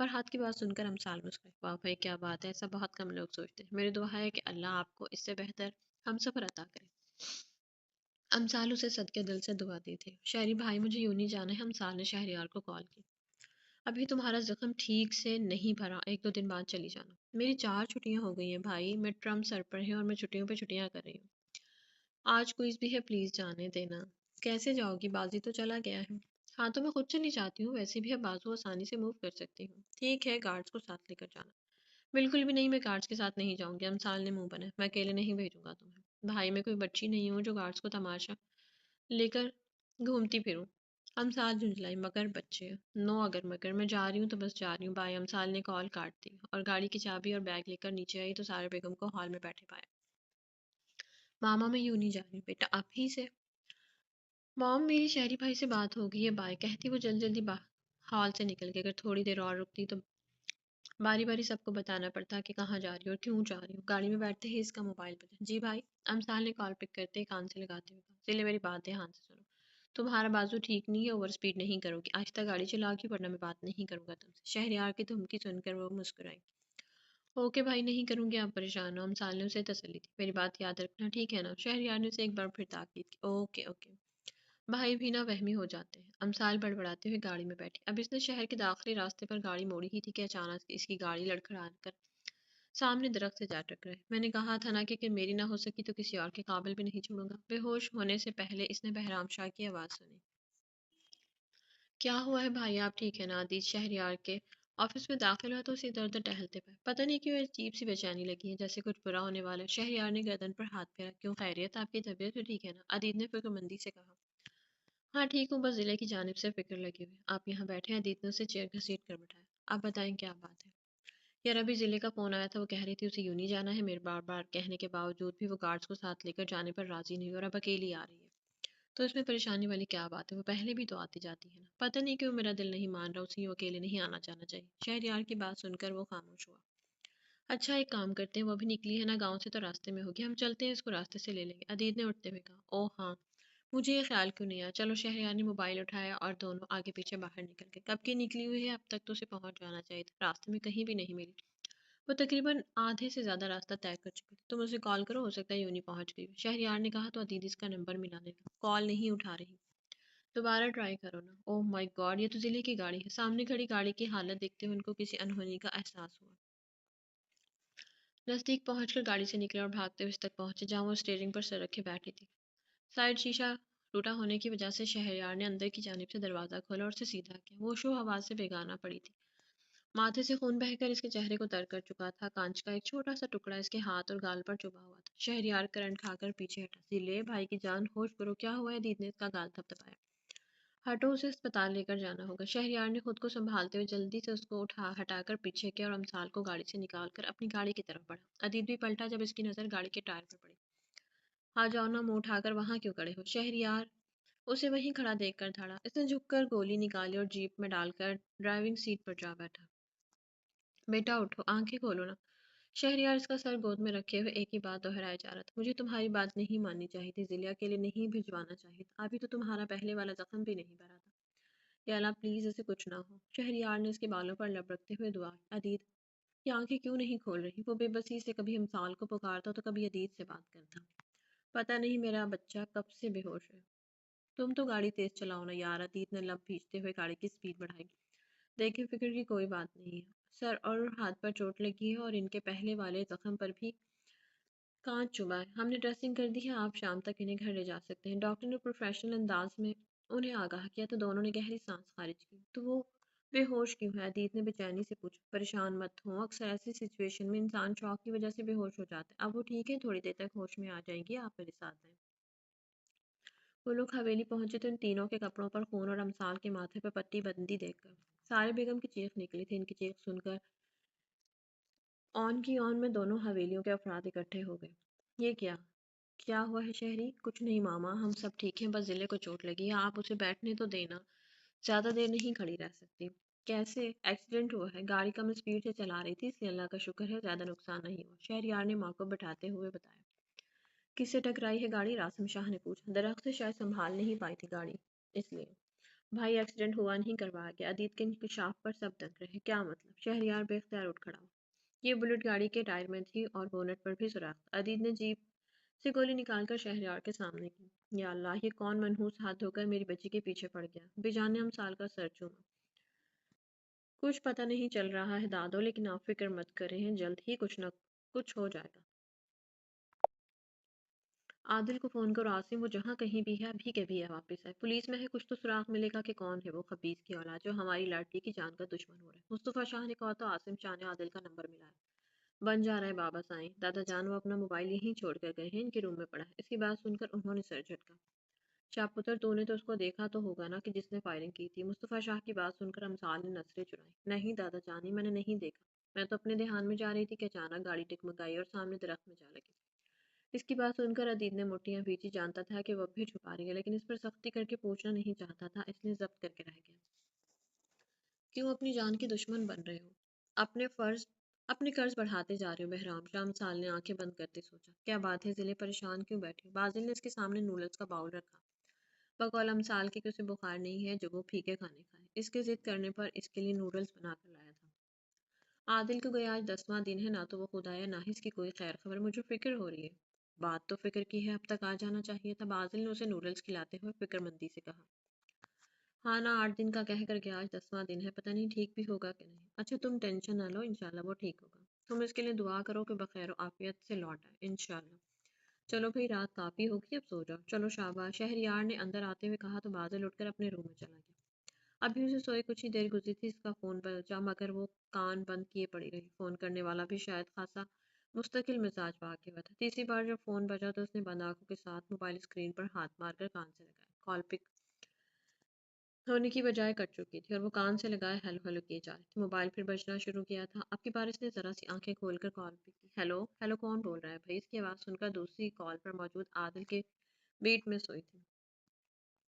فرحات کی بات سن کر امثال مسکرائی۔ واہ بھائی کیا بات ہے، ایسا بہت کم لوگ سوچتے ہیں۔ میری دعا ہے کہ اللہ آپ کو اس سے بہتر ہم سفر عطا کرے۔ امثال اسے صدقے دل سے دعا دی تھی۔ شہری بھائی مجھے یوں نہیں جانا ہے۔ امثال نے شہریار کو کال کی۔ ابھی تمہارا زخم ٹھیک سے نہیں بھرا، 1 2 دن بعد چلی جانا۔ میری 4 چھٹیاں ہو گئی ہیں بھائی، مڈ ٹرم سر پر ہے اور میں چھٹیوں پہ چھٹیاں کر رہی ہوں۔ آج کوئز بھی ہے، پلیز جانے دینا۔ کیسے جاؤ گی، بازی تو چلا گیا ہے۔ ہاں تو میں خود چلی جاتی ہوں، ویسے بھی اب بازو آسانی سے موو کر سکتی ہوں۔ ٹھیک ہے، گارڈز کو ساتھ لے کر جانا۔ بالکل بھی نہیں، میں گارڈز کے ساتھ نہیں جاؤں گی۔ امثال نے منہ بنا، میں اکیلے نہیں بھیجوں گا تمہیں۔ بھائی میں کوئی بچی نہیں ہوں جو گارڈز کو تماشا لے کر گھومتی پھروں۔ امثال جھنجھلائی، مگر بچے نو، اگر مگر میں جا رہی ہوں تو بس جا رہی ہوں بھائی۔ امثال نے کال کاٹ دی اور گاڑی کی چابی اور بیگ لے کر نیچے آئی تو سارے بیگم کو ہال میں بیٹھے پایا۔ ماما میں یوں نہیں جا رہی بیٹا، آپ ہی سے۔ مام میری شہری بھائی سے بات ہو گئی ہے بائے، کہتی وہ جلدی جلدی ہال سے نکل گئی۔ اگر تھوڑی دیر اور رکتی تو باری باری سب کو بتانا پڑتا کہ کہاں جا رہی ہوں اور کیوں جا رہی ہوں۔ گاڑی میں بیٹھتے ہی اس کا موبائل بجا۔ جی بھائی، امثال نے کال پک کرتے کان سے لگاتے ہوئے کہا۔ چلے میری بات دھیان سے سنو، تمہارا بازو ٹھیک نہیں ہے، اوور سپیڈ نہیں کرو گی، آہستہ گاڑی چلاؤ گی ورنہ میں بات نہیں کروں گا تم سے۔ شہریار کی دھمکی سن کر وہ مسکرائی۔ اوکے بھائی، نہیں کروں گی، آپ پریشان ہو۔ امثال نے اسے تسلی دی۔ میری بات یاد رکھنا، ٹھیک ہے نا؟ شہریار نے اسے ایک بار پھر تاکید کی۔ Okay okay. بھائی بھی نہ وہمی ہو جاتے ہیں۔ امثال بڑبڑاتے ہوئے گاڑی میں بیٹھی۔ اب اس نے شہر کے داخلی راستے پر گاڑی موڑی ہی تھی کہ اچانک اس کی گاڑی لڑکھڑا کر سامنے درخت سے جا ٹکرائی۔ میں نے کہا تھا نا کہ میری نہ ہو سکی تو کسی اور کے قابل بھی نہیں چھوڑوں گا۔ بے ہوش ہونے سے پہلے اس نے بہرام شاہ کی آواز سنی۔ کیا ہوا ہے بھائی، آپ ٹھیک ہے نا؟ عدیز شہریار کے آفس میں داخل ہوا تو اسے ادھر ادھر ٹہلتے پائے۔ پتہ نہیں کیوں عجیب سی بے چینی لگی ہے، جیسے کچھ برا ہونے والا ہے۔ شہریار نے گردن پر ہاتھ پھیرا۔ کیوں، خیریت؟ آپ کی طبیعت تو ٹھیک ہے نا؟ عدیز نے فکر مندی سے کہا۔ ہاں ٹھیک ہوں، بس ضلع کی جانب سے فکر لگی ہوئی۔ آپ یہاں بیٹھے ہیں؟ عدیز نے اسے چیئر گھسیٹ کر بٹھایا۔ آپ بتائیں کیا بات ہے؟ یار ابھی ضلع کا فون آیا تھا، وہ کہہ رہی تھی اسے یوں نہیں جانا ہے۔ میرے بار بار کہنے کے باوجود بھی وہ گارڈز کو ساتھ لے کر جانے پر راضی نہیں اور اب اکیلی آ رہی ہے۔ تو اس میں پریشانی والی کیا بات ہے، وہ پہلے بھی تو آتی جاتی ہے نا۔ پتہ نہیں کیوں میرا دل نہیں مان رہا، اسے یوں اکیلے نہیں آنا جانا چاہیے۔ شہریار کی بات سن کر وہ خاموش ہوا۔ اچھا ایک کام کرتے ہیں، وہ بھی نکلی ہے نا گاؤں سے تو راستے میں ہوگی، ہم چلتے ہیں اس کو راستے سے لے لیں گے۔ عدید نے اٹھتے ہوئے کہا۔ او ہاں، مجھے یہ خیال کیوں نہیں آیا۔ چلو۔ شہریار نے موبائل اٹھایا اور دونوں آگے پیچھے باہر نکل گئے۔ کب کی نکلی ہوئی ہے، اب تک تو اسے پہنچ جانا چاہیے تھا، راستے میں کہیں بھی نہیں ملی۔ وہ تقریباً آدھے سے زیادہ راستہ طے کر چکی تھی۔ تم اسے کال کرو، ہو سکتا ہے یوں نہیں پہنچ گئی ہو۔ شہریار نے کہا تو عدید اس کا نمبر ملانے لگا۔ کال نہیں اٹھا رہی۔ دوبارہ ٹرائی کرو نا۔ اوہ مائی گاڈ، یہ تو ضلع کی گاڑی ہے۔ سامنے کھڑی گاڑی کی حالت دیکھتے ہوئے ان کو کسی انہونی کا احساس ہوا۔ نزدیک پہنچ کر گاڑی سے نکلے اور بھاگتے ہوئے اس تک پہنچے جہاں وہ اسٹیئرنگ پر سر رکھے بیٹھی تھی۔ سائڈ شیشہ ٹوٹا ہونے کی وجہ سے شہریار نے اندر کی جانب سے دروازہ کھولا اور اسے سیدھا کیا۔ وہ شو ہوا سے بیگانہ پڑی تھی۔ ماتھے سے خون بہہ کر اس کے چہرے کو تر کر چکا تھا۔ کانچ کا ایک چھوٹا سا ٹکڑا اس کے ہاتھ اور گال پر چبھا ہوا تھا۔ شہریار کرنٹ کھا کر پیچھے ہٹا۔ ضلع بھائی کی جان، ہوش کرو، کیا ہوا ہے؟ عدید نے اس کا گال تھپ تھپایا۔ ہٹو، اسے اسپتال لے کر جانا ہوگا۔ شہریار نے خود کو سنبھالتے ہوئے جلدی سے اس کو ہٹا کر پیچھے کیا اور امثال کو گاڑی سے نکال کر اپنی گاڑی کی طرف بڑھا۔ عدید بھی پلٹا جب اس کی نظر گاڑی کے ٹائر پر پڑی۔ آ جاؤ نا، منہ اٹھا کر وہاں کیوں کھڑے ہو؟ شہریار اسے وہیں کھڑا دیکھ کر دھڑا۔ اس نے جھک کر گولی نکالی اور جیپ میں ڈال کر ڈرائیونگ سیٹ پر جا بیٹھا۔ بیٹا اٹھو، آنکھیں کھولو نا۔ شہریار اس کا سر گود میں رکھے ہوئے ایک ہی بات دہرائے جا رہا تھا۔ مجھے تمہاری بات نہیں ماننی چاہیے تھی، ضلع کے لیے نہیں بھجوانا چاہیے تھا، ابھی تو تمہارا پہلے والا زخم بھی نہیں بھرا تھا۔ یا اللہ پلیز اسے کچھ نہ ہو۔ شہریار نے اس کے بالوں پر لب رکھتے ہوئے دعا کی۔ عدید کی آنکھیں کیوں نہیں کھول رہی؟ وہ بے بسی سے کبھی امثال کو پکارتا تو کبھی عدید سے بات کرتا۔ پتہ نہیں میرا بچہ کب سے بے ہوش ہے۔ تم تو گاڑی تیز چلاؤ نا یار۔ عدید نے لب بھیجتے ہوئے گاڑی کی سپیڈ بڑھائی۔ دیکھیں فکر کی کوئی بات نہیں ہے، سر اور ہاتھ پر چوٹ لگی ہے اور ان کے پہلے والے زخم پر بھی کانچ چبھا ہے۔ ہم نے ڈریسنگ کر دی ہے، آپ شام تک انہیں گھر لے جا سکتے ہیں۔ ڈاکٹر نے پروفیشنل انداز میں انہیں آگاہ کیا تو دونوں نے گہری سانس خارج کی۔ تو وہ بے ہوش کیوں ہے؟ عدید نے بے چینی سے پوچھا۔ پریشان مت ہوں، اکثر ایسی سچویشن میں انسان شوق کی وجہ سے بے ہوش ہو جاتا ہے۔ اب وہ ٹھیک ہے، تھوڑی دیر تک ہوش میں آ جائیں گی، آپ میرے ساتھ ہیں۔ وہ لوگ حویلی پہنچے تو ان تینوں کے کپڑوں پر خون اور امثال کے ماتھے پر پٹی بندی دیکھ کر سارے بیگم کی چیخ نکلی تھی۔ ان کی چیخ سن کر آن کی آن میں دونوں حویلیوں کے افراد اکٹھے ہو گئے۔ یہ کیا ہوا ہے شہری؟ کچھ نہیں ماما، ہم سب ٹھیک ہیں، بس ضلع کو چوٹ لگی ہے، آپ اسے بیٹھنے تو دینا، زیادہ دیر نہیں کھڑی رہ سکتی۔ کیسے؟ ایکسیڈنٹ ہوا ہے، گاڑی کم اسپیڈ سے چلا رہی تھی، اس لیے اللہ کا شکر ہے زیادہ نقصان نہیں ہوا، شہریار نے ماں کو بٹھاتے ہوئے بتایا۔ کس سے ٹکرائی ہے گاڑی؟ راسم شاہ نے پوچھا۔ درخت سے شاید سنبھال نہیں پائی تھی گاڑی، اس لیے۔ بھائی ایکسیڈنٹ ہوا نہیں، کروایا گیا۔ عدید کے انکشاف پر سب دنگ رہے، کیا مطلب؟ شہریار بے اختیار اٹھ کھڑا ہوا۔ یہ بلٹ گاڑی کے ٹائر میں تھی اور بونٹ پر بھی سوراخ تھا۔ عدید نے جیپ سے گولی نکال کر شہریار کے سامنے کی۔ یا اللہ، یہ کون منحوس ہاتھ دھو کر میری بچی کے پیچھے پڑ گیا؟ بے جان نے امسال کا سر چوما۔ کچھ پتہ نہیں چل رہا ہے دادو، لیکن آپ فکر مت کریں، جلد ہی کچھ نہ کچھ ہو جائے گا۔ عادل کو فون کرو عاصم، وہ جہاں کہیں بھی ہے ابھی کے بھی ہے واپس آئے۔ پولیس میں ہے، کچھ تو سراغ ملے گا کہ کون ہے وہ خبیث کی اولاد جو ہماری لڑکی کی جان کا دشمن ہو رہا ہے۔ مصطفیٰ شاہ نے کہا تو عاصم شاہ نے عادل کا نمبر ملایا۔ بن جا رہا ہے بابا سائیں، دادا جان وہ اپنا موبائل یہیں چھوڑ کر گئے ہیں، ان کے روم میں پڑا ہے۔ اس کی بات سن کر انہوں نے سر جھٹکا۔ شاہ پتر، تو نے تو اس کو دیکھا تو ہوگا نا کہ جس نے فائرنگ کی تھی؟ مصطفیٰ شاہ کی بات سن کر امسال نے نظریں چرائیں۔ نہیں دادا جانی، میں نے نہیں دیکھا، میں تو اپنے دھیان میں جا رہی تھی کہ اچانک گاڑی ٹکمکائی اور سامنے درخت میں جا لگی۔ اس کی بات سن کر عدید نے مٹیاں بھیجی، جانتا تھا کہ وہ اب بھی چھپا رہی ہے، لیکن اس پر سختی کر کے پوچھنا نہیں چاہتا تھا، اس لیے ضبط کر کے رہ گیا۔ کیوں اپنی جان کی دشمن بن رہے ہو؟ اپنے قرض بڑھاتے جا رہے ہو بہرام شاہ، امسال نے آنکھیں بند کرتے سوچا۔ کیا بات ہے ضلع، پریشان کیوں بیٹھے؟ بازل نے اس کے سامنے نوڈلز کا باؤل رکھا۔ بقول امسال کے اسے بخار نہیں ہے جو وہ پھیکے کھانے کھائے، اس کے ضد کرنے پر اس کے لیے نوڈلز بنا کر لایا تھا۔ عادل کو گیا آج 10واں دن ہے، نہ تو وہ خود آیا نہ ہی اس کی کوئی خیر خبر، مجھے فکر ہو رہی ہے۔ بات تو فکر کی ہے، اب تک آ جانا چاہیے تھا، بازل نے اسے نوڈلز کھلاتے ہوئے فکر مندی سے کہا۔ ہاں نا، 8 دن کا کہہ کر گیا، آج 10واں دن ہے، پتہ نہیں ٹھیک بھی ہوگا کہ نہیں۔ اچھا تم ٹینشن نہ لو، انشاءاللہ وہ ٹھیک ہوگا، تم اس کے لیے دعا کرو کہ بخیر و عافیت سے لوٹ آئے انشاءاللہ۔ چلو بھئی، رات کافی ہوگی، اب سو جاؤ۔ چلو شاباش، شہریار نے اندر آتے ہوئے کہا تو بازل اٹھ کر اپنے روم میں چلا گیا۔ ابھی اسے سوئے کچھ ہی دیر گزری تھی، اس کا فون بجا، مگر وہ کان بند کیے پڑی رہی۔ فون کرنے والا بھی شاید خاصا مستقل مزاج واقع ہوا تھا۔ تیسری بار جب فون بجا تو اس نے بند آنکھوں کے ساتھ موبائل اسکرین پر ہاتھ مار کر کان سے لگایا۔ کال پک ہونے کی بجائے کٹ چکی تھی اور وہ کان سے لگائے ہیلو ہیلو کیے جا رہی تھی۔ موبائل پھر بجنا شروع کیا تھا۔ اب کی بار اس نے ذرا سی آنکھیں کھول کر کال پک کی۔ ہیلو ہیلو، کون بول رہا ہے بھائی؟ اس کی آواز سن کر دوسری کال پر موجود عادل کے بیٹ میں سوئی تھی۔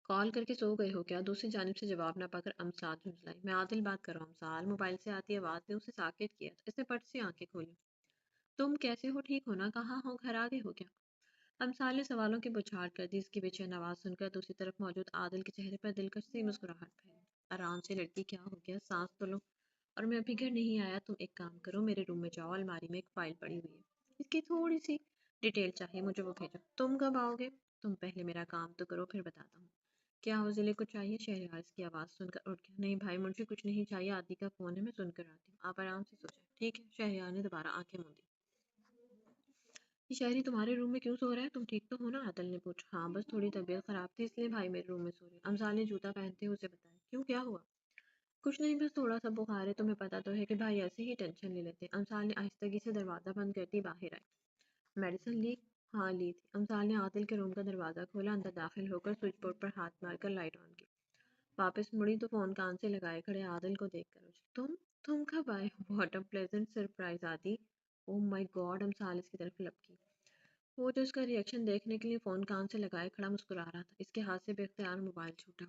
کال کر کے سو گئے ہو کیا؟ دوسری جانب سے جواب نہ پا کر امسال جھنجھلائی۔ میں عادل بات کر رہا ہوں امسال، موبائل سے آتی آواز نے اسے ساکت کیا تھا۔ اس نے پٹ سے آنکھیں کھولی۔ تم کیسے ہو؟ ٹھیک ہو نا؟ کہاں ہو؟ گھر آ گئے ہو کیا؟ امسال نے سوالوں کی بچھاڑ کر دی۔ اس کی بے چین آواز سن کر دوسری طرف موجود عادل کے چہرے پر دلکش سی مسکراہٹ پھیلی۔ آرام سے لڑکی، کیا ہو گیا؟ سانس تو لو۔ اور میں ابھی گھر نہیں آیا، تم ایک کام کرو، میرے روم میں جاؤ، الماری میں ایک فائل پڑی ہوئی ہے، اس کی تھوڑی سی ڈیٹیل چاہیے، مجھے وہ بھیجو۔ تم کب آؤ گے؟ تم پہلے میرا کام تو کرو، پھر بتاتا ہوں۔ کیا ہو ضلع کو چاہیے؟ شہریار اس کی آواز سن کر اٹھ گیا۔ نہیں بھائی، مجھے کچھ نہیں چاہیے، آدی کا فون ہے، میں سن کر آتی ہوں، آپ آرام سے سو جائیں۔ ٹھیک ہے، شہریار نے دوبارہ آنکھیں موندی۔ یہ شہری تمہارے روم میں کیوں سو رہا ہے؟ تم ٹھیک تو ہو نا؟ عادل نے پوچھا۔ ہاں بس تھوڑی طبیعت خراب تھی، اس لیے بھائی میرے روم میں سو رہے۔ امسال نے جوتا پہنتے ہوئے اسے بتایا۔ کیوں، کیا ہوا؟ کچھ نہیں، بس تھوڑا سا بخار ہے، تمہیں پتا تو ہے کہ بھائی ایسے ہی ٹینشن لے لیتے ہیں۔ امسال نے آہستگی سے دروازہ بند کرتی باہر آئی۔ میڈیسن لی؟ ہاں لی تھی۔ امسال نے عادل کے روم کا دروازہ کھولا، اندر داخل ہو کر سوئچ بورڈ پر ہاتھ مار کر لائٹ آن کی۔ واپس مڑی تو فون کان سے لگائے کھڑے عادل کو دیکھ کر اچھی۔ تم کب آئے ہو؟ واٹ اے پلیزنٹ سرپرائز آدی۔ او مائی گاڈ، امسال اس کی طرف لپکی۔ وہ جو اس کا ری ایکشن دیکھنے کے لیے فون کان سے لگائے کھڑا مسکرا رہا تھا، اس کے ہاتھ سے بے اختیار موبائل چھوٹا۔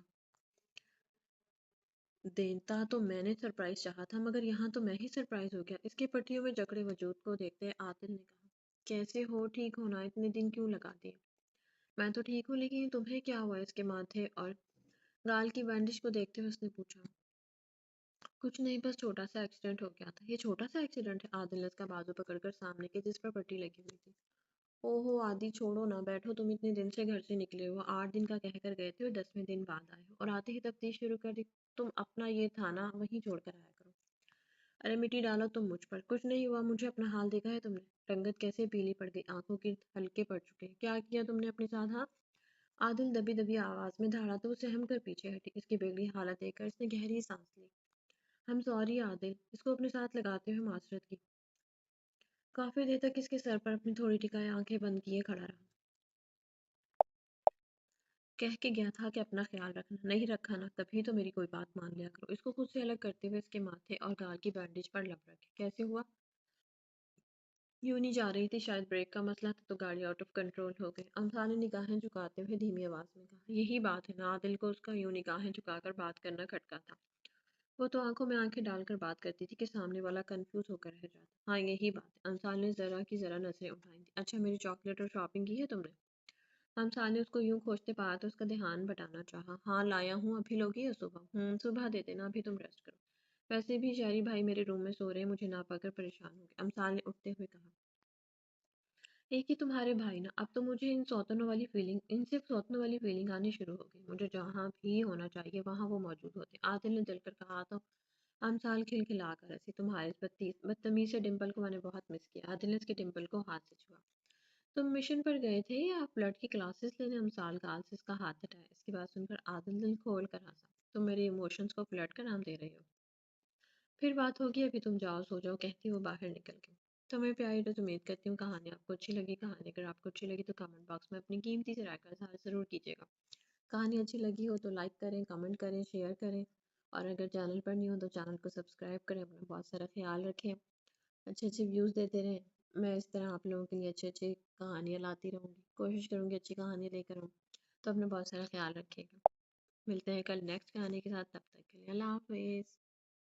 دیتا تو میں نے سرپرائز چاہا تھا، مگر یہاں تو میں ہی سرپرائز ہو گیا۔ اس کے پٹیوں میں جکڑے وجود کو دیکھتے عادل نے کہا۔ کیسے ہو؟ ٹھیک ہونا اتنے دن کیوں لگا دیے؟ میں تو ٹھیک ہوں، لیکن تمہیں کیا ہوا؟ اس کے ماتھے اور گال کی بینڈیج کو دیکھتے ہوئے اس نے پوچھا۔ کچھ نہیں، بس چھوٹا سا ایکسیڈنٹ ہو گیا تھا۔ یہ چھوٹا سا ایکسیڈنٹ ہے؟ عادل نے اس کا بازو پکڑ کر سامنے کے جس پر پٹی لگی ہوئی تھی۔ اوہو عادی، چھوڑو نا، بیٹھو، تم اتنے دن سے گھر سے نکلے ہو، 8 دن کا کہہ کر گئے تھے اور 10ویں دن بعد آئے ہو، اور آتے ہی تفتیش شروع کر دی۔ تم اپنا یہ تھا نا، وہیں چھوڑ کر آیا کرو۔ ارے مٹی ڈالو تم مجھ پر، کچھ نہیں ہوا مجھے، اپنا حال دیکھا ہے تم نے؟ رنگت کیسے پیلی پڑ گئی، آنکھوں کے ہلکے پڑ چکے، کیا کیا تم نے اپنے ساتھ؟ ہاں؟ عادل دبی دبی آواز میں دھاڑا تو وہ سہم کر پیچھے ہٹی۔ اس کی بگڑی حالت دیکھ کر اس نے گہری سانس لی۔ ہم سوری عادل، اس کو اپنے ساتھ لگاتے ہوئے معذرت کی۔ کافی دیر تک اس کے سر پر اپنی تھوڑی ٹکائے آنکھیں بند کیے کھڑا رہا۔ کہہ کے گیا تھا کہ اپنا خیال رکھنا، نہیں رکھا نا، تبھی تو میری کوئی بات مان لیا کرو۔ اس کو خود سے الگ کرتے ہوئے اس کے ماتھے اور گال کی بینڈیج پر لب رکھے۔ کیسے ہوا؟ یوں نہیں جا رہی تھی، شاید بریک کا مسئلہ تھا تو گاڑی آؤٹ آف کنٹرول ہو گئی۔ امسال نے نگاہیں جھکاتے ہوئے دھیمی آواز میں کہا۔ یہی بات ہے نا، عادل کو اس کا یوں نگاہیں جھکا کر بات کرنا کھٹکا تھا۔ وہ تو آنکھوں میں آنکھیں ڈال کر بات کرتی تھی کہ سامنے والا کنفیوز ہو کر رہ جاتا۔ ہاں یہی بات ہے۔ امسال نے ذرا کی ذرا نظریں اٹھائی تھیں۔ اچھا میری چاکلیٹ اور شاپنگ کی ہے تم نے؟ امثال نے اس کو یوں کھوجتے پایا تو اس کا دھیان بٹانا چاہا۔ ہاں لایا ہوں، ابھی لوگی یا صبح؟ صبح دے دینا، ابھی تم ریسٹ کرو۔ ویسے بھی شہری بھائی میرے روم میں سو رہے ہیں، مجھے نہ پا کر پریشان ہو گئے۔ امثال نے اٹھتے ہوئے کہا، ایک ہی تمہارے بھائی نا، اب تو مجھے ان صرف سوتنوں والی فیلنگ آنی شروع ہو گئی۔ مجھے جہاں بھی ہونا چاہیے وہاں وہ موجود ہوتے۔ عادل نے جل کر کہا تو امثال کھلکھلا کر ہنسی۔ تمہارے اس بدتمیز سے ڈمپل کو میں نے بہت مس کیا۔ عادل نے اس کے ڈمپل کو ہاتھ سے چھوا۔ تم مشن پر گئے تھے یا فلرٹ کی کلاسز لینے؟ امثال گال سے اس کا ہاتھ ہٹایا۔ اس کی بات سن کر عادل دل کھول کر ہنسا۔ تم میرے ایموشنز کو فلرٹ کا نام دے رہے ہو؟ پھر بات ہوگی، ابھی تم جاؤ سو جاؤ، کہتی وہ باہر نکل گئی۔ تمہیں پیاری تو امید کرتی ہوں کہانی آپ کو اچھی لگی۔ کہانی اگر آپ کو اچھی لگی تو کمنٹ باکس میں اپنی قیمتی سے رائے کا اظہار ضرور کیجیے گا۔ کہانی اچھی لگی ہو تو لائک کریں، کمنٹ کریں، شیئر کریں، اور اگر چینل پر نہیں ہو تو چینل کو سبسکرائب کریں۔ اپنا بہت سارا خیال رکھیں، اچھے اچھے ویوز دیتے رہیں۔ میں اس طرح آپ لوگوں کے لیے اچھے اچھے کہانیاں لاتی رہوں گی، کوشش کروں گی اچھی کہانیاں لے کر آؤں۔ تو اپنا بہت سارا خیال رکھیے گا۔ ملتے ہیں کل نیکسٹ کہانی کے ساتھ، تب تک کے لیے اللہ حافظ۔